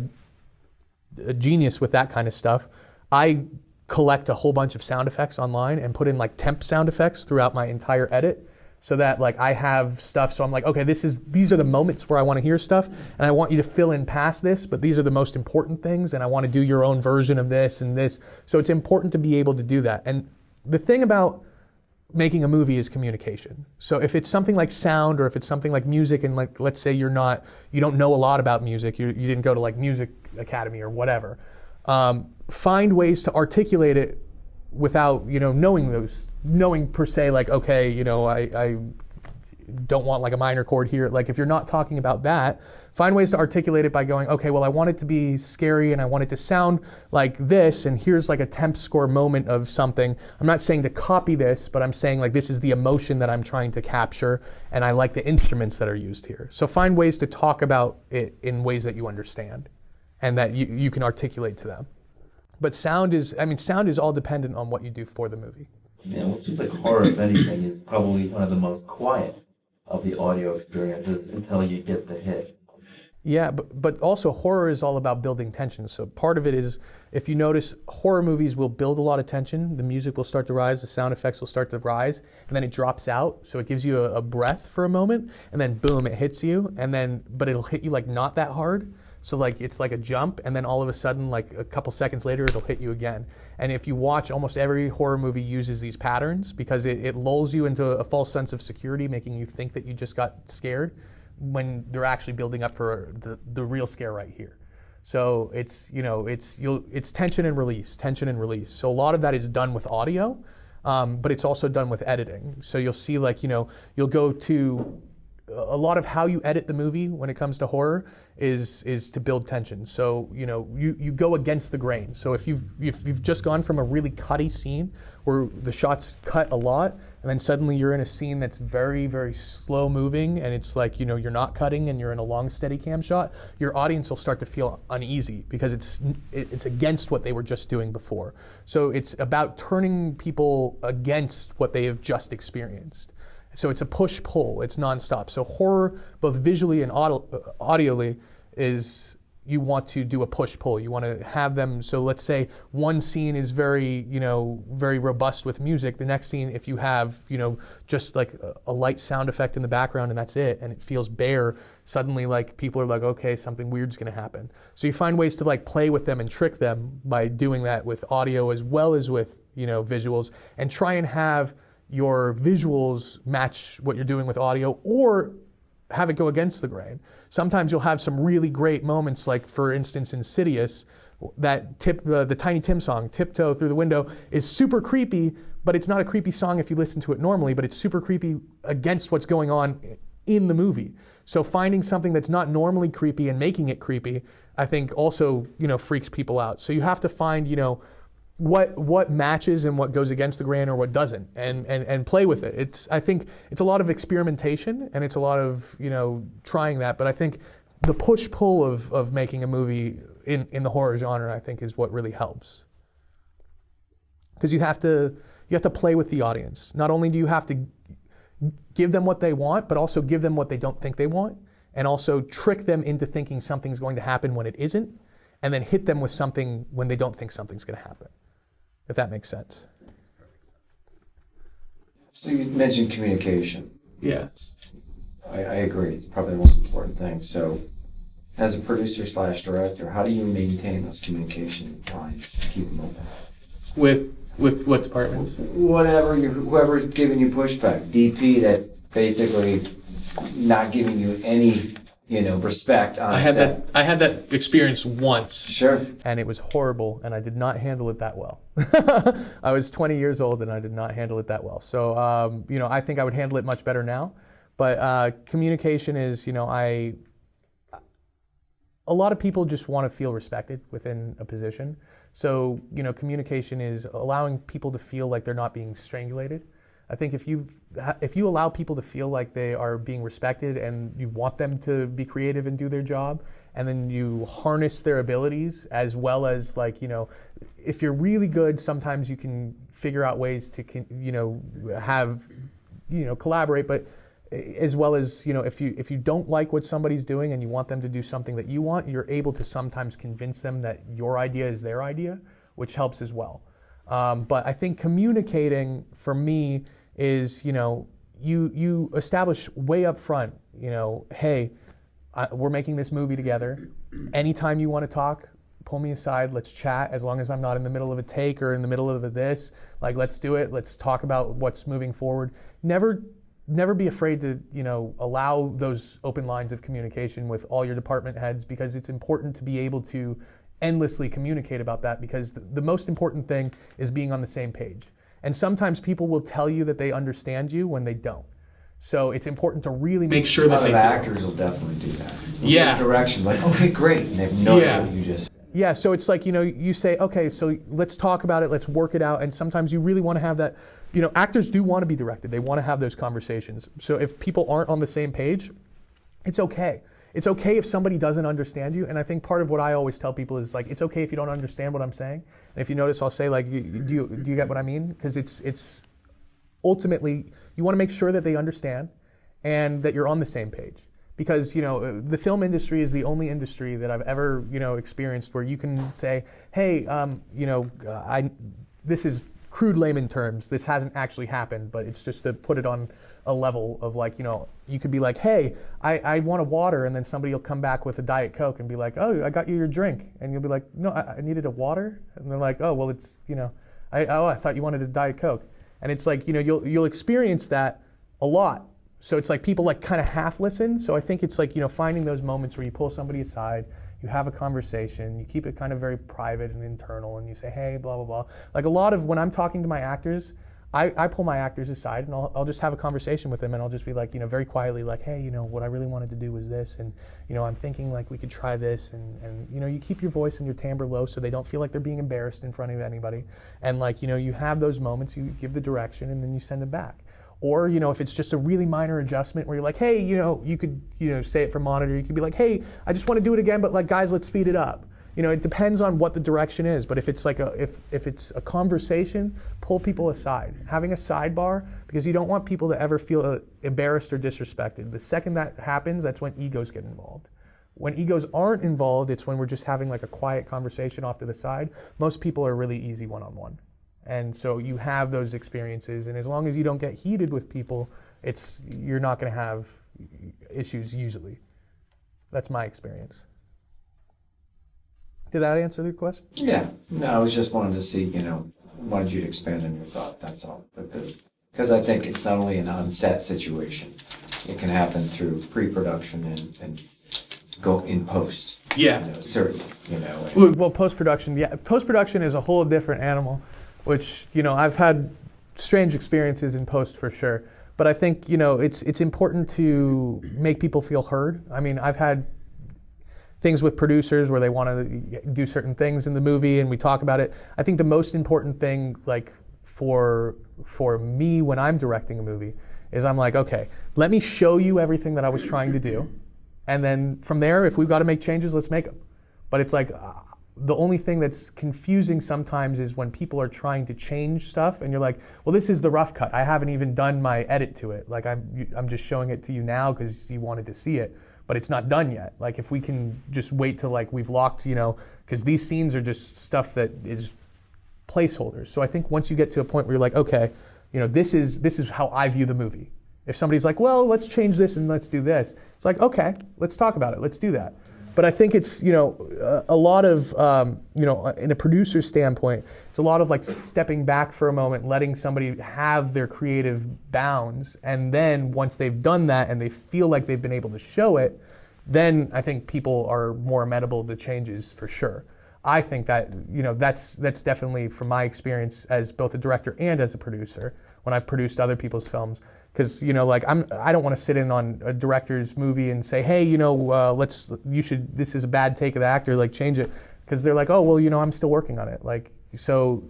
genius with that kind of stuff, I collect a whole bunch of sound effects online and put in like temp sound effects throughout my entire edit, so that like I have stuff. So I'm like, okay, these are the moments where I want to hear stuff, and I want you to fill in past this, but these are the most important things, and I want to do your own version of this and this. So it's important to be able to do that. And the thing about making a movie is communication. So if it's something like sound, or if it's something like music, and like let's say you don't know a lot about music, you didn't go to like music academy or whatever, find ways to articulate it without knowing per se like, okay, I don't want like a minor chord here. Like if you're not talking about that, find ways to articulate it by going, okay, well I want it to be scary and I want it to sound like this, and here's like a temp score moment of something. I'm not saying to copy this, but I'm saying like this is the emotion that I'm trying to capture, and I like the instruments that are used here. So find ways to talk about it in ways that you understand and that you can articulate to them. But sound is all dependent on what you do for the movie. Yeah, well, it seems like horror, if anything, is probably one of the most quiet of the audio experiences until you get the hit. Yeah, but also horror is all about building tension. So part of it is, if you notice, horror movies will build a lot of tension. The music will start to rise, the sound effects will start to rise, and then it drops out. So it gives you a breath for a moment, and then boom, it hits you, but it'll hit you like not that hard. So like it's like a jump, and then all of a sudden, like a couple seconds later, it'll hit you again. And if you watch, almost every horror movie uses these patterns because it lulls you into a false sense of security, making you think that you just got scared, when they're actually building up for the real scare right here. So it's tension and release, tension and release. So a lot of that is done with audio, but it's also done with editing. So you'll see like, you'll go to a lot of how you edit the movie when it comes to horror is to build tension. So you go against the grain. So if you've just gone from a really cutty scene where the shots cut a lot, and then suddenly you're in a scene that's very, very slow moving, and it's like you're not cutting and you're in a long steady cam shot, your audience will start to feel uneasy because it's against what they were just doing before. So it's about turning people against what they have just experienced. So it's a push-pull, it's nonstop. So horror, both visually and audioly, is you want to do a push-pull. You want to have them, so let's say one scene is very, very robust with music. The next scene, if you have, just like a light sound effect in the background and that's it, and it feels bare, suddenly like people are like, okay, something weird's gonna happen. So you find ways to like play with them and trick them by doing that with audio as well as with, visuals, and try and have your visuals match what you're doing with audio, or have it go against the grain. Sometimes you'll have some really great moments, like for instance Insidious, that the Tiny Tim song, Tiptoe Through the Window, is super creepy, but it's not a creepy song if you listen to it normally, but it's super creepy against what's going on in the movie. So finding something that's not normally creepy and making it creepy, I think also, freaks people out. So you have to find, what matches and what goes against the grain or what doesn't, and play with it. I think it's a lot of experimentation and it's a lot of, trying that, but I think the push-pull of making a movie in the horror genre, I think, is what really helps. Because you have to play with the audience. Not only do you have to give them what they want, but also give them what they don't think they want, and also trick them into thinking something's going to happen when it isn't, and then hit them with something when they don't think something's going to happen. If that makes sense. So you mentioned communication. Yes. I agree. It's probably the most important thing. So as a producer/director, how do you maintain those communication lines and keep them open? With what department? Whoever's giving you pushback. DP that's basically not giving you any, respect on set. I had that experience once. Sure. And it was horrible, and I did not handle it that well. I was 20 years old, and I did not handle it that well. So, I think I would handle it much better now. But communication is, a lot of people just want to feel respected within a position. So, communication is allowing people to feel like they're not being strangulated. I think if you allow people to feel like they are being respected and you want them to be creative and do their job, and then you harness their abilities, as well as if you're really good, sometimes you can figure out ways to have collaborate, but as well as if you don't like what somebody's doing and you want them to do something that you want, you're able to sometimes convince them that your idea is their idea, which helps as well. But I think communicating for me is, you establish way up front, hey, we're making this movie together. Anytime you want to talk, pull me aside, let's chat, as long as I'm not in the middle of a take or in the middle of this, let's do it, let's talk about what's moving forward. Never be afraid to, allow those open lines of communication with all your department heads, because it's important to be able to endlessly communicate about that, because the most important thing is being on the same page. And sometimes people will tell you that they understand you when they don't. So it's important to really make sure that they do. Actors will definitely do that. Yeah. Direction, okay, great, and they have no idea what you just said. Yeah, so it's like, you say, okay, so let's talk about it, let's work it out, and sometimes you really want to have that, actors do want to be directed, they want to have those conversations. So if people aren't on the same page, it's okay. It's okay if somebody doesn't understand you, and I think part of what I always tell people is it's okay if you don't understand what I'm saying. And if you notice, I'll say do you get what I mean? Because it's ultimately, you want to make sure that they understand and that you're on the same page. Because the film industry is the only industry that I've ever experienced where you can say, hey, this is crude layman terms, this hasn't actually happened, but it's just to put it on a level of you could be like, hey, I want a water, and then somebody will come back with a Diet Coke and be like, oh, I got you your drink, and you'll be like, no, I needed a water, and they're like, oh, well, it's I thought you wanted a Diet Coke, and it's you'll experience that a lot. So it's people kind of half listen. So I think it's finding those moments where you pull somebody aside, you have a conversation, you keep it kind of very private and internal, and you say, hey, blah, blah, blah. A lot of when I'm talking to my actors, I pull my actors aside and I'll just have a conversation with them, and I'll just be very quietly hey, what I really wanted to do was this, and I'm thinking we could try this, and you keep your voice and your timbre low so they don't feel like they're being embarrassed in front of anybody, and you have those moments, you give the direction, and then you send them back. Or, if it's just a really minor adjustment where you're like, hey, you could, say it from monitor, you could be like, hey, I just want to do it again, but guys, let's speed it up. it depends on what the direction is. But if it's like if it's a conversation, pull people aside. Having a sidebar, because you don't want people to ever feel embarrassed or disrespected. The second that happens, that's when egos get involved. When egos aren't involved, it's when we're just having like a quiet conversation off to the side. Most people are really easy one-on-one. And so you have those experiences, and as long as you don't get heated with people, you're not going to have issues usually. That's my experience. Did that answer the question? Yeah, no, I was just wanting to see, wanted you to expand on your thought, that's all. Because I think it's not only an on-set situation, it can happen through pre-production and go in post. Yeah. Certainly, Well, post-production, yeah. Post-production is a whole different animal, which, I've had strange experiences in post for sure. But I think, it's important to make people feel heard. I mean, I've had things with producers where they want to do certain things in the movie and we talk about it. I think the most important thing, like, for me when I'm directing a movie is I'm like, okay, let me show you everything that I was trying to do. And then from there, if we've got to make changes, let's make them. But it's like, the only thing that's confusing sometimes is when people are trying to change stuff and you're like, well, this is the rough cut. I haven't even done my edit to it. Like I'm just showing it to you now because you wanted to see it, but it's not done yet. Like if we can just wait till like we've locked, because these scenes are just stuff that is placeholders. So I think once you get to a point where you're like, okay, this is how I view the movie. If somebody's like, well, let's change this and let's do this. It's like, okay, let's talk about it. Let's do that. But I think it's, a lot of, in a producer standpoint, it's a lot of like stepping back for a moment, letting somebody have their creative bounds. And then once they've done that and they feel like they've been able to show it, then I think people are more amenable to changes for sure. I think that, that's definitely from my experience as both a director and as a producer when I've produced other people's films. Because I don't want to sit in on a director's movie and say, hey, this is a bad take of the actor, like change it, because they're like, oh well, I'm still working on it. Like so,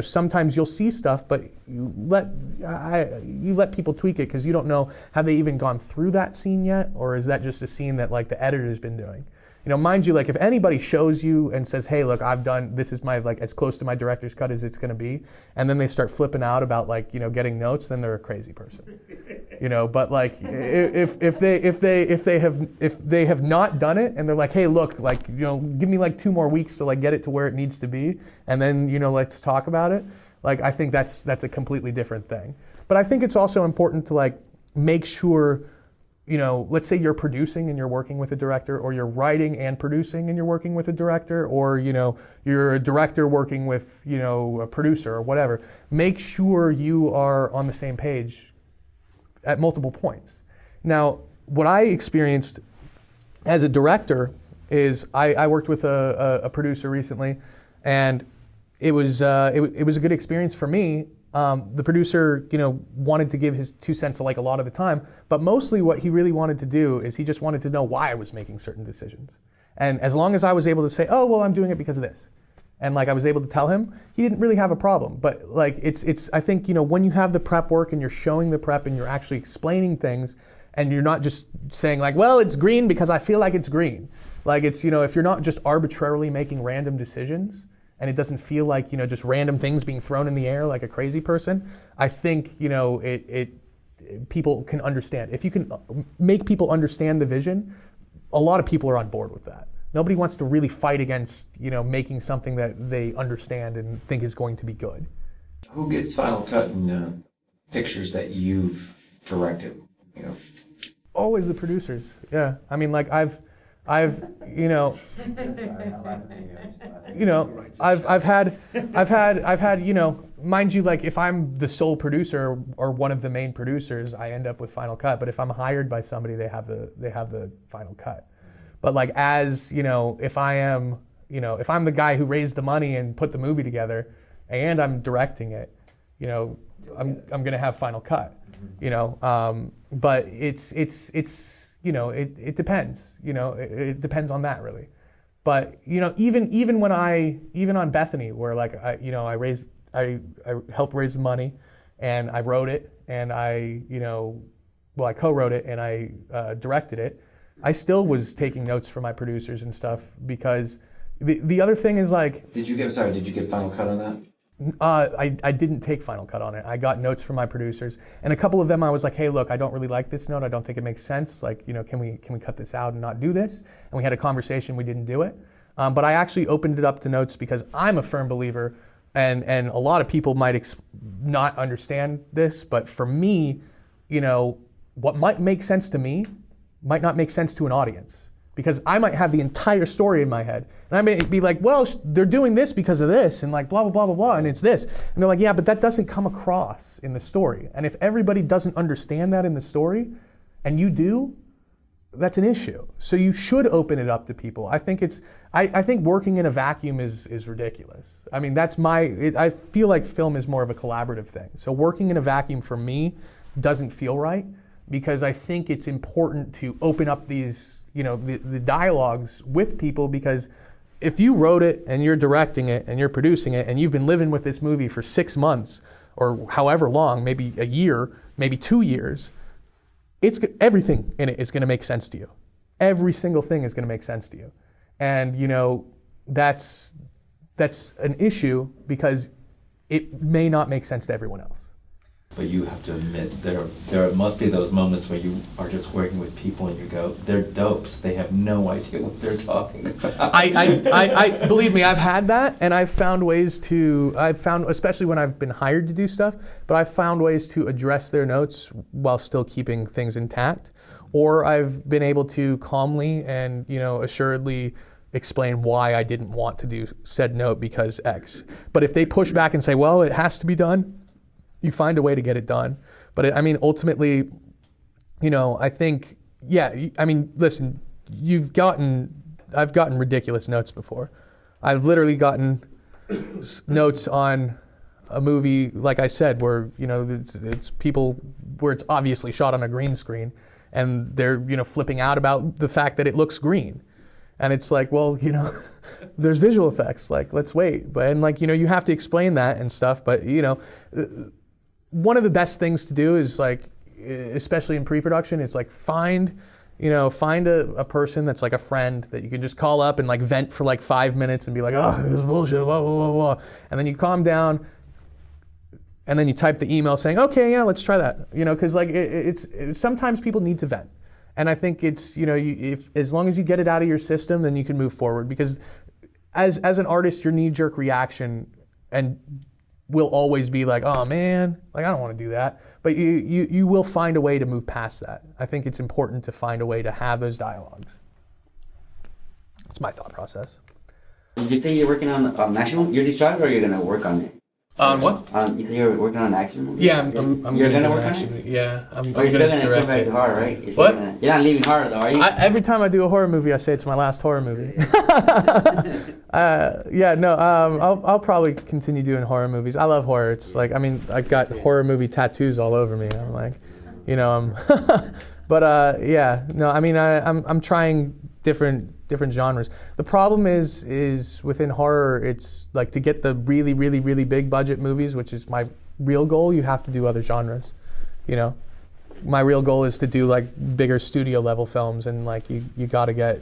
sometimes you'll see stuff, but you let people tweak it because you don't know, have they even gone through that scene yet, or is that just a scene that like the editor's been doing? Mind you, like if anybody shows you and says, hey, look, this is my like as close to my director's cut as it's going to be, and then they start flipping out about like getting notes, then they're a crazy person. But like if they have not done it and they're like, hey, look, like give me like 2 more weeks to like get it to where it needs to be, and then let's talk about it. Like I think that's a completely different thing. But I think it's also important to like make sure. Let's say you're producing and you're working with a director, or you're writing and producing and you're working with a director, or you're a director working with a producer or whatever. Make sure you are on the same page at multiple points. Now, what I experienced as a director is I worked with a producer recently, and it was a good experience for me. The producer, wanted to give his 2 cents like a lot of the time, but mostly what he really wanted to do is he just wanted to know why I was making certain decisions. And as long as I was able to say, oh, well, I'm doing it because of this, and like I was able to tell him, he didn't really have a problem. But like it's I think, when you have the prep work and you're showing the prep and you're actually explaining things, and you're not just saying like, well, it's green because I feel like it's green. Like it's, if you're not just arbitrarily making random decisions, and it doesn't feel like, just random things being thrown in the air like a crazy person, I think, people can understand. If you can make people understand the vision, a lot of people are on board with that. Nobody wants to really fight against, making something that they understand and think is going to be good. Who gets final cut in pictures that you've directed? Always the producers. Yeah. I mean, like I've I've had, mind you, like if I'm the sole producer or one of the main producers, I end up with final cut. But if I'm hired by somebody, they have the final cut. But like if I'm the guy who raised the money and put the movie together, and I'm directing it, I'm gonna have final cut. But it depends. It depends on that really. But even on Bethany, where like I helped raise the money, and I wrote it, and I co-wrote it, and I directed it. I still was taking notes from my producers and stuff because The other thing is like, Did you get Final Cut on that? I didn't take Final Cut on it. I got notes from my producers, and a couple of them I was like, hey, look, I don't really like this note. I don't think it makes sense. Like, can we cut this out and not do this? And we had a conversation. We didn't do it. But I actually opened it up to notes because I'm a firm believer, and a lot of people might not understand this, but for me, what might make sense to me might not make sense to an audience. Because I might have the entire story in my head. And I may be like, well, they're doing this because of this, and like blah, blah, blah, blah, blah, and it's this. And they're like, yeah, but that doesn't come across in the story. And if everybody doesn't understand that in the story, and you do, that's an issue. So you should open it up to people. I think I think working in a vacuum is ridiculous. I mean, I feel like film is more of a collaborative thing. So working in a vacuum for me doesn't feel right, because I think it's important to open up these, the dialogues with people, because if you wrote it and you're directing it and you're producing it and you've been living with this movie for 6 months or however long, maybe a year, maybe 2 years, everything in it is going to make sense to you. Every single thing is going to make sense to you. And, that's an issue because it may not make sense to everyone else. But you have to admit, there must be those moments where you are just working with people and you go, they're dopes. They have no idea what they're talking about. I believe me, I've had that, and I've found, especially when I've been hired to do stuff, but I've found ways to address their notes while still keeping things intact. Or I've been able to calmly and, assuredly explain why I didn't want to do said note because X. But if they push back and say, well, it has to be done, you find a way to get it done. But ultimately, I think, listen, I've gotten ridiculous notes before. I've literally gotten notes on a movie, like I said, where, it's people, where it's obviously shot on a green screen, and they're, flipping out about the fact that it looks green. And it's like, well, there's visual effects, like, let's wait. But, and you have to explain that and stuff, but, one of the best things to do is, like, especially in pre-production, it's like find a person that's like a friend that you can just call up and like vent for like 5 minutes and be like, oh, this is bullshit, blah, blah, blah, blah. And then you calm down and then you type the email saying, okay, yeah, let's try that. Because like it's sometimes people need to vent. And I think it's, if as long as you get it out of your system, then you can move forward. Because as an artist, your knee-jerk reaction and will always be like, oh man, like I don't want to do that. But you will find a way to move past that. I think it's important to find a way to have those dialogues. That's my thought process. Did you say you're working on action movie? You already shot it, or you're gonna work on it? On what? You said you're working on an action movie? Yeah, I'm You're gonna gonna do work an on action it? movie. Yeah, I'm Or you're still gonna gonna come direct back it. to horror, right? What? You're not leaving horror though, are you? Every time I do a horror movie, I say it's my last horror movie. I'll probably continue doing horror movies. I love horror. It's like, I've got horror movie tattoos all over me. I'm like, I'm trying different genres. The problem is within horror, it's like to get the really, really, really big budget movies, which is my real goal, you have to do other genres. My real goal is to do like bigger studio level films, and like you got to get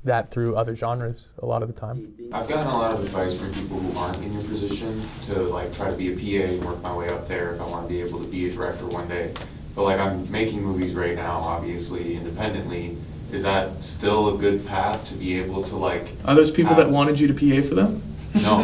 that through other genres a lot of the time. I've gotten a lot of advice from people who aren't in your position to like try to be a PA and work my way up there if I want to be able to be a director one day. But like I'm making movies right now, obviously independently. Is that still a good path to be able to like? Are those people that wanted you to PA for them? No,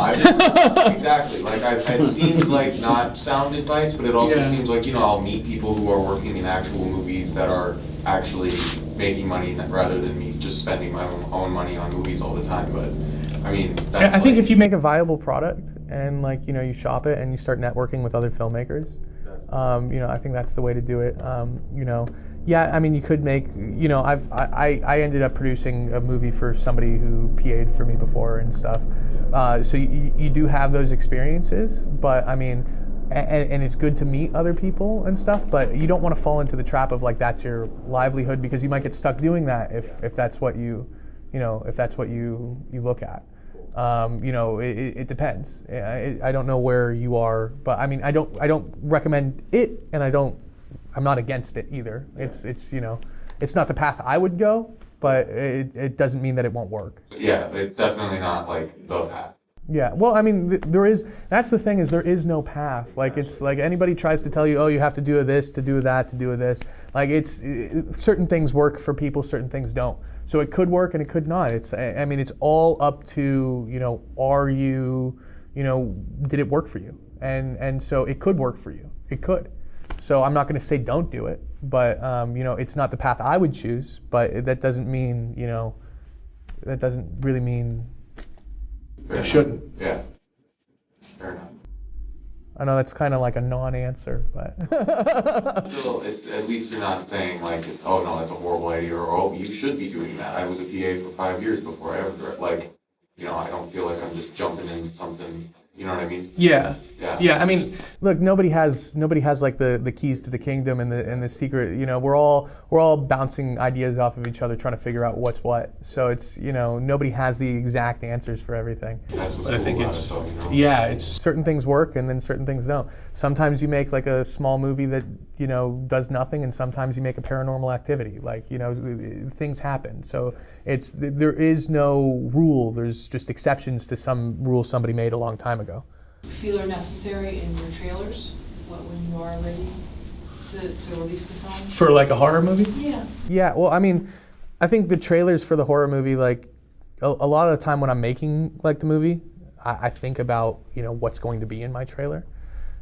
exactly. Like it seems like not sound advice, but it also seems like, I'll meet people who are working in actual movies that are actually making money rather than me just spending my own money on movies all the time. But I think if you make a viable product and like, you shop it and you start networking with other filmmakers, I think that's the way to do it. You could make, I ended up producing a movie for somebody who PA'd for me before and stuff. So you do have those experiences, but and it's good to meet other people and stuff, but you don't want to fall into the trap of like that's your livelihood, because you might get stuck doing that if that's what you look at. It depends. I don't know where you are, but I don't recommend it, and I'm not against it either. It's not the path I would go, but it doesn't mean that it won't work. Yeah, it's definitely not like the path. Yeah, well, I mean, that's the thing is there is no path. Like, it's like anybody tries to tell you, oh, you have to do this, to do that, to do this. Like, certain things work for people, certain things don't. So it could work and it could not. I mean, it's all up to, did it work for you? And so it could work for you. It could. So I'm not going to say don't do it, but, it's not the path I would choose, but that doesn't mean, that doesn't really mean Fair you enough. shouldn't. Yeah. Fair enough. I know that's kind of like a non-answer, but Still, it's at least you're not saying like, oh no, that's a horrible idea, or oh, you should be doing that. I was a PA for 5 years before I ever like, I don't feel like I'm just jumping into something. You know what I mean? yeah. Yeah. Yeah, I mean, look, nobody has like the keys to the kingdom and the secret. We're all bouncing ideas off of each other, trying to figure out what's what. So it's nobody has the exact answers for everything. That's what's But I think cool about it's it, though, yeah, it's certain things work and then certain things don't. Sometimes you make like a small movie that does nothing, and sometimes you make a paranormal activity. Like things happen. So there is no rule. There's just exceptions to some rules somebody made a long time ago. Feel are necessary in your trailers, when you are ready to release the film? For like a horror movie? Yeah. Yeah, well, I mean, I think the trailers for the horror movie, like a lot of the time when I'm making like the movie, I think about what's going to be in my trailer.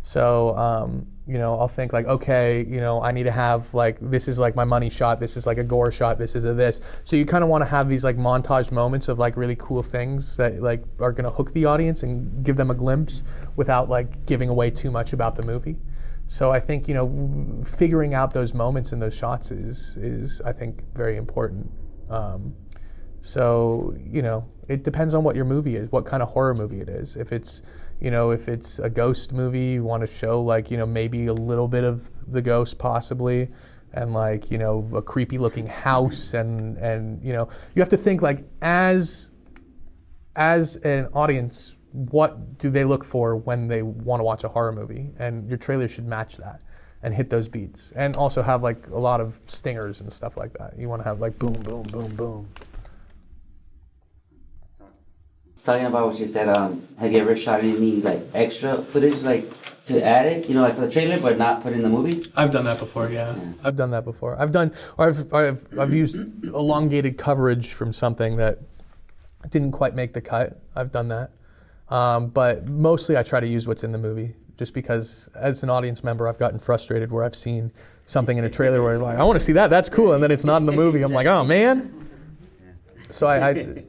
So I'll think like, okay, I need to have like, this is like my money shot, this is like a gore shot, this is a this. So you kind of want to have these like montage moments of like really cool things that like are going to hook the audience and give them a glimpse without like giving away too much about the movie. So I think figuring out those moments and those shots is I think very important. So it depends on what your movie is, what kind of horror movie it is. If it's a ghost movie, you want to show like maybe a little bit of the ghost possibly, and like a creepy looking house, and you have to think like as an audience, what do they look for when they want to watch a horror movie, and your trailer should match that and hit those beats, and also have like a lot of stingers and stuff like that. You want to have like boom, boom, boom, boom. Talking about what you said, have you ever shot any like extra footage like to add it, like for the trailer, but not put in the movie? I've done that before, yeah. I've done that before. I've used elongated coverage from something that didn't quite make the cut. I've done that, but mostly I try to use what's in the movie, just because as an audience member, I've gotten frustrated where I've seen something in a trailer where I'm like, I want to see that, that's cool, and then it's not in the movie. I'm like, oh man. So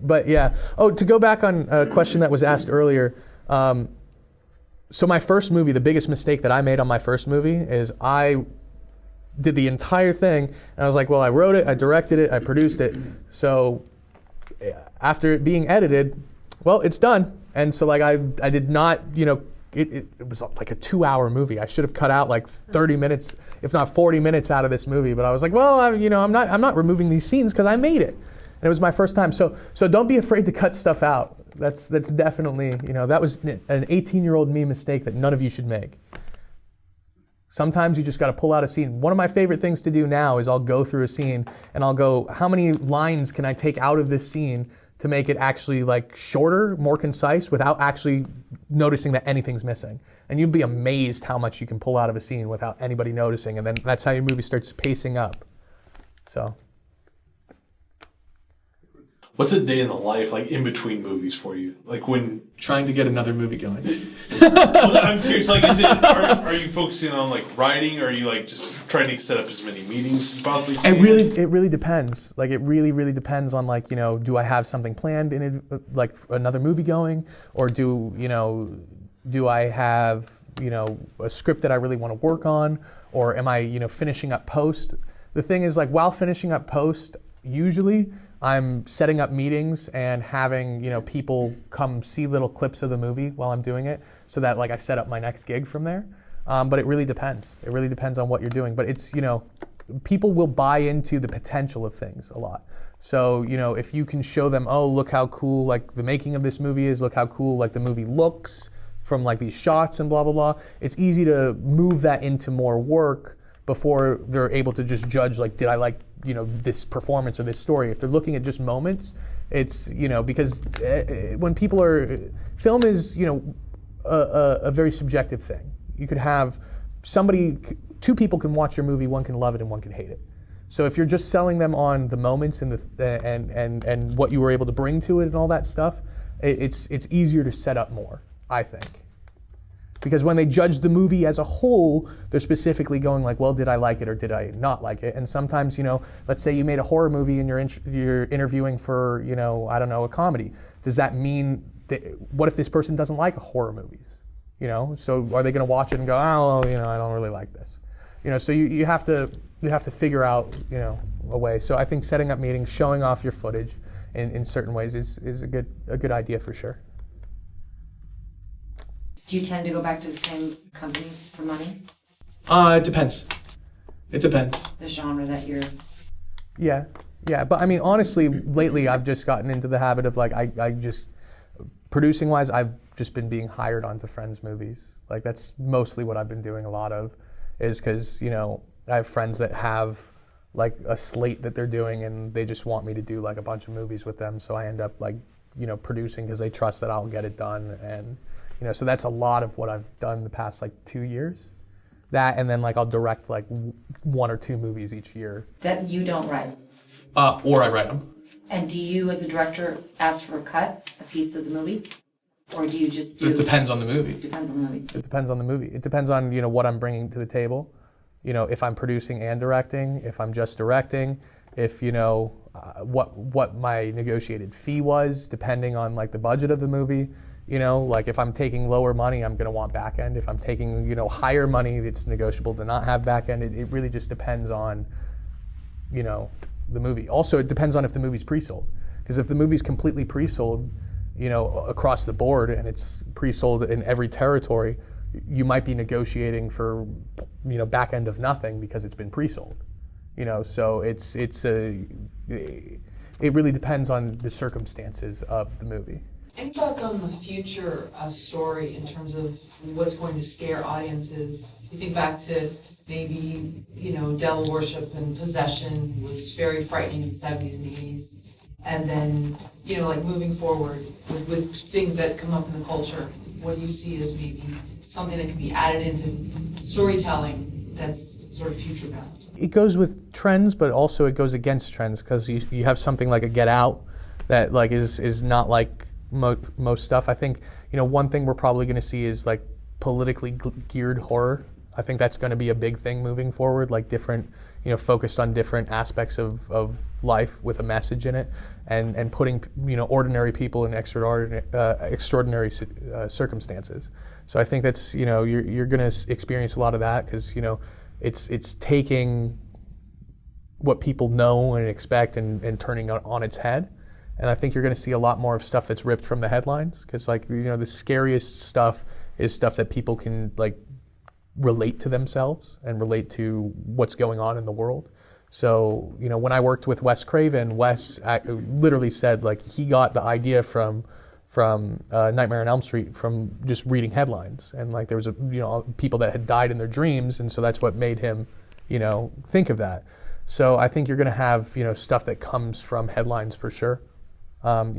but yeah. Oh, to go back on a question that was asked earlier. So my first movie, the biggest mistake that I made on my first movie is I did the entire thing, and I was like, well, I wrote it, I directed it, I produced it. So after it being edited, well, it's done. And so like I did not, it was like a 2-hour movie. I should have cut out like 30 minutes, if not 40 minutes out of this movie. But I was like, well, I'm not removing these scenes because I made it. And it was my first time. So don't be afraid to cut stuff out. That's definitely, that was an 18-year-old me mistake that none of you should make. Sometimes you just got to pull out a scene. One of my favorite things to do now is I'll go through a scene and I'll go, how many lines can I take out of this scene to make it actually like shorter, more concise, without actually noticing that anything's missing. And you'd be amazed how much you can pull out of a scene without anybody noticing. And then that's how your movie starts pacing up. So. What's a day in the life like in between movies for you? Like when Trying to get another movie going. well, I'm curious. Like, are you focusing on like writing, or are you like just trying to set up as many meetings as you possibly can? It really depends. Like it really depends on like do I have something planned in it, like another movie going, or do I have a script that I really want to work on, or am I finishing up post? The thing is like while finishing up post, usually I'm setting up meetings and having, people come see little clips of the movie while I'm doing it, so that like I set up my next gig from there. But it really depends. It really depends on what you're doing. But it's, people will buy into the potential of things a lot. So, if you can show them, oh, look how cool like the making of this movie is, look how cool like the movie looks from like these shots and blah, blah, blah. It's easy to move that into more work before they're able to just judge, like, did I like, this performance or this story. If they're looking at just moments, it's, because when people are, film is, a very subjective thing. You could have two people can watch your movie, one can love it and one can hate it. So if you're just selling them on the moments and and what you were able to bring to it and all that stuff, it's easier to set up more, I think. Because when they judge the movie as a whole, they're specifically going like, well, did I like it or did I not like it? And sometimes, let's say you made a horror movie and you're interviewing for, I don't know, a comedy. Does that mean that, what if this person doesn't like horror movies? So are they going to watch it and go, oh, well, I don't really like this? So you have to figure out, a way. So I think setting up meetings, showing off your footage in certain ways is a good idea for sure. Do you tend to go back to the same companies for money? It depends. It depends. The genre that you're... Yeah. But I mean, honestly, lately I've just gotten into the habit of like, I just, producing wise, I've just been being hired onto friends' movies. Like that's mostly what I've been doing a lot of, is because, I have friends that have like a slate that they're doing and they just want me to do like a bunch of movies with them. So I end up like, producing because they trust that I'll get it done. And, so that's a lot of what I've done the past like 2 years. That, and then like I'll direct like 1 or 2 movies each year. That you don't write? Or I write them. And do you as a director ask for a piece of the movie? Or do you just do... It depends on the movie. Depends on the movie. It depends on the movie. It depends on, what I'm bringing to the table. If I'm producing and directing, if I'm just directing, if, what my negotiated fee was, depending on like the budget of the movie. Like if I'm taking lower money, I'm going to want back end. If I'm taking, higher money, it's negotiable to not have back end. It really just depends on, the movie. Also, it depends on if the movie's pre-sold. Because if the movie's completely pre-sold, across the board and it's pre-sold in every territory, you might be negotiating for, back end of nothing because it's been pre-sold. So it really depends on the circumstances of the movie. Any thoughts on the future of story in terms of what's going to scare audiences? You think back to maybe, devil worship and possession was very frightening in the 70s and 80s. And then, like moving forward with things that come up in the culture, what do you see as maybe something that could be added into storytelling that's sort of future bound? It goes with trends, but also it goes against trends because you have something like a Get Out that like is not like most stuff. I think, one thing we're probably going to see is like politically geared horror. I think that's going to be a big thing moving forward, like different, focused on different aspects of life with a message in it and putting, ordinary people in extraordinary circumstances. So I think that's, you're going to experience a lot of that because, it's taking what people know and expect and turning it on its head. And I think you're going to see a lot more of stuff that's ripped from the headlines because, like, the scariest stuff is stuff that people can, like, relate to themselves and relate to what's going on in the world. So, when I worked with Wes Craven, Wes literally said, like, he got the idea from Nightmare on Elm Street from just reading headlines. And, like, there was, people that had died in their dreams, and so that's what made him, think of that. So I think you're going to have, stuff that comes from headlines for sure. And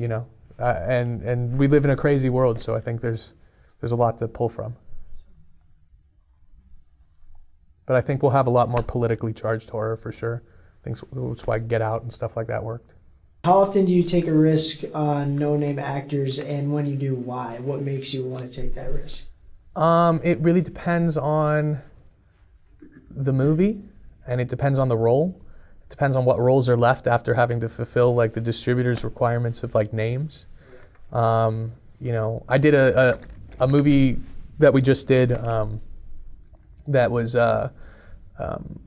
we live in a crazy world, so I think there's a lot to pull from. But I think we'll have a lot more politically charged horror for sure. I think that's why Get Out and stuff like that worked. How often do you take a risk on no-name actors, and when you do, why? What makes you want to take that risk? It really depends on the movie, and it depends on the role. It depends on what roles are left after having to fulfill like the distributor's requirements of like names. I did a movie that we just did that was a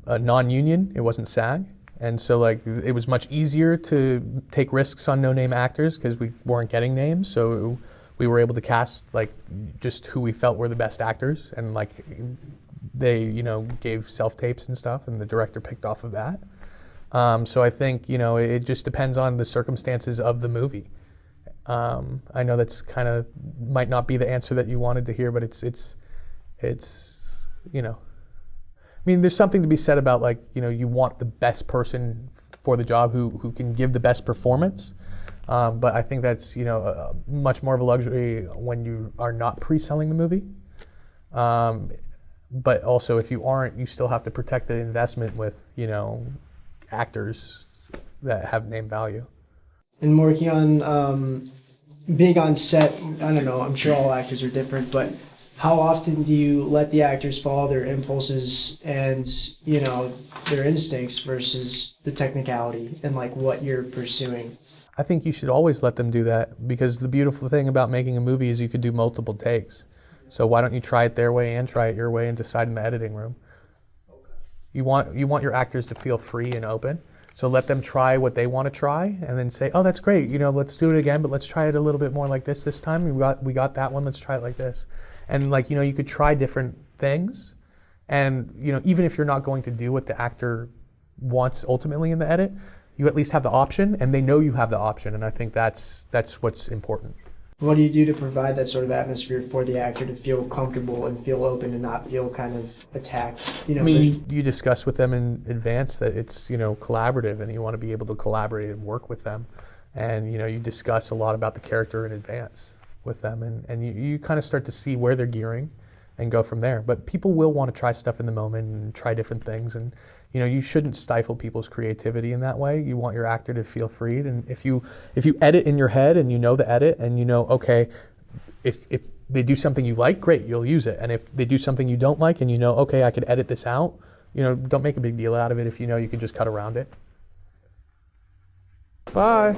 non-union. It wasn't SAG. And so like it was much easier to take risks on no-name actors because we weren't getting names. So we were able to cast like just who we felt were the best actors, and like they gave self-tapes and stuff, and the director picked off of that. So I think it just depends on the circumstances of the movie. I know that's kind of might not be the answer that you wanted to hear, but it's mean, there's something to be said about, like, you know, you want the best person for the job who can give the best performance. But I think that's, you know, much more of a luxury when you are not pre-selling the movie. But also, if you aren't, you still have to protect the investment with, you know, actors that have name value. And working on being on set, I don't know, I'm sure all actors are different, but how often do you let the actors follow their impulses and, you know, their instincts versus the technicality and like what you're pursuing? I think you should always let them do that, because the beautiful thing about making a movie is you could do multiple takes. So why don't you try it their way and try it your way and decide in the editing room? You want your actors to feel free and open. So let them try what they want to try, and then say, oh, that's great, you know, let's do it again, but let's try it a little bit more like this time. We got that one, let's try it like this. And, like, you know, you could try different things, and, you know, even if you're not going to do what the actor wants ultimately in the edit, you at least have the option, and they know you have the option, and I think that's what's important. What do you do to provide that sort of atmosphere for the actor to feel comfortable and feel open and not feel kind of attacked? You know, I mean, you discuss with them in advance that it's, you know, collaborative, and you want to be able to collaborate and work with them. And, you know, you discuss a lot about the character in advance with them, and you kind of start to see where they're gearing and go from there. But people will want to try stuff in the moment and try different things, and, you know, you shouldn't stifle people's creativity in that way. You want your actor to feel freed, and if you edit in your head and you know the edit and you know, okay, if they do something you like, great, you'll use it. And if they do something you don't like and you know, okay, I could edit this out, you know, don't make a big deal out of it if you know you can just cut around it. Bye.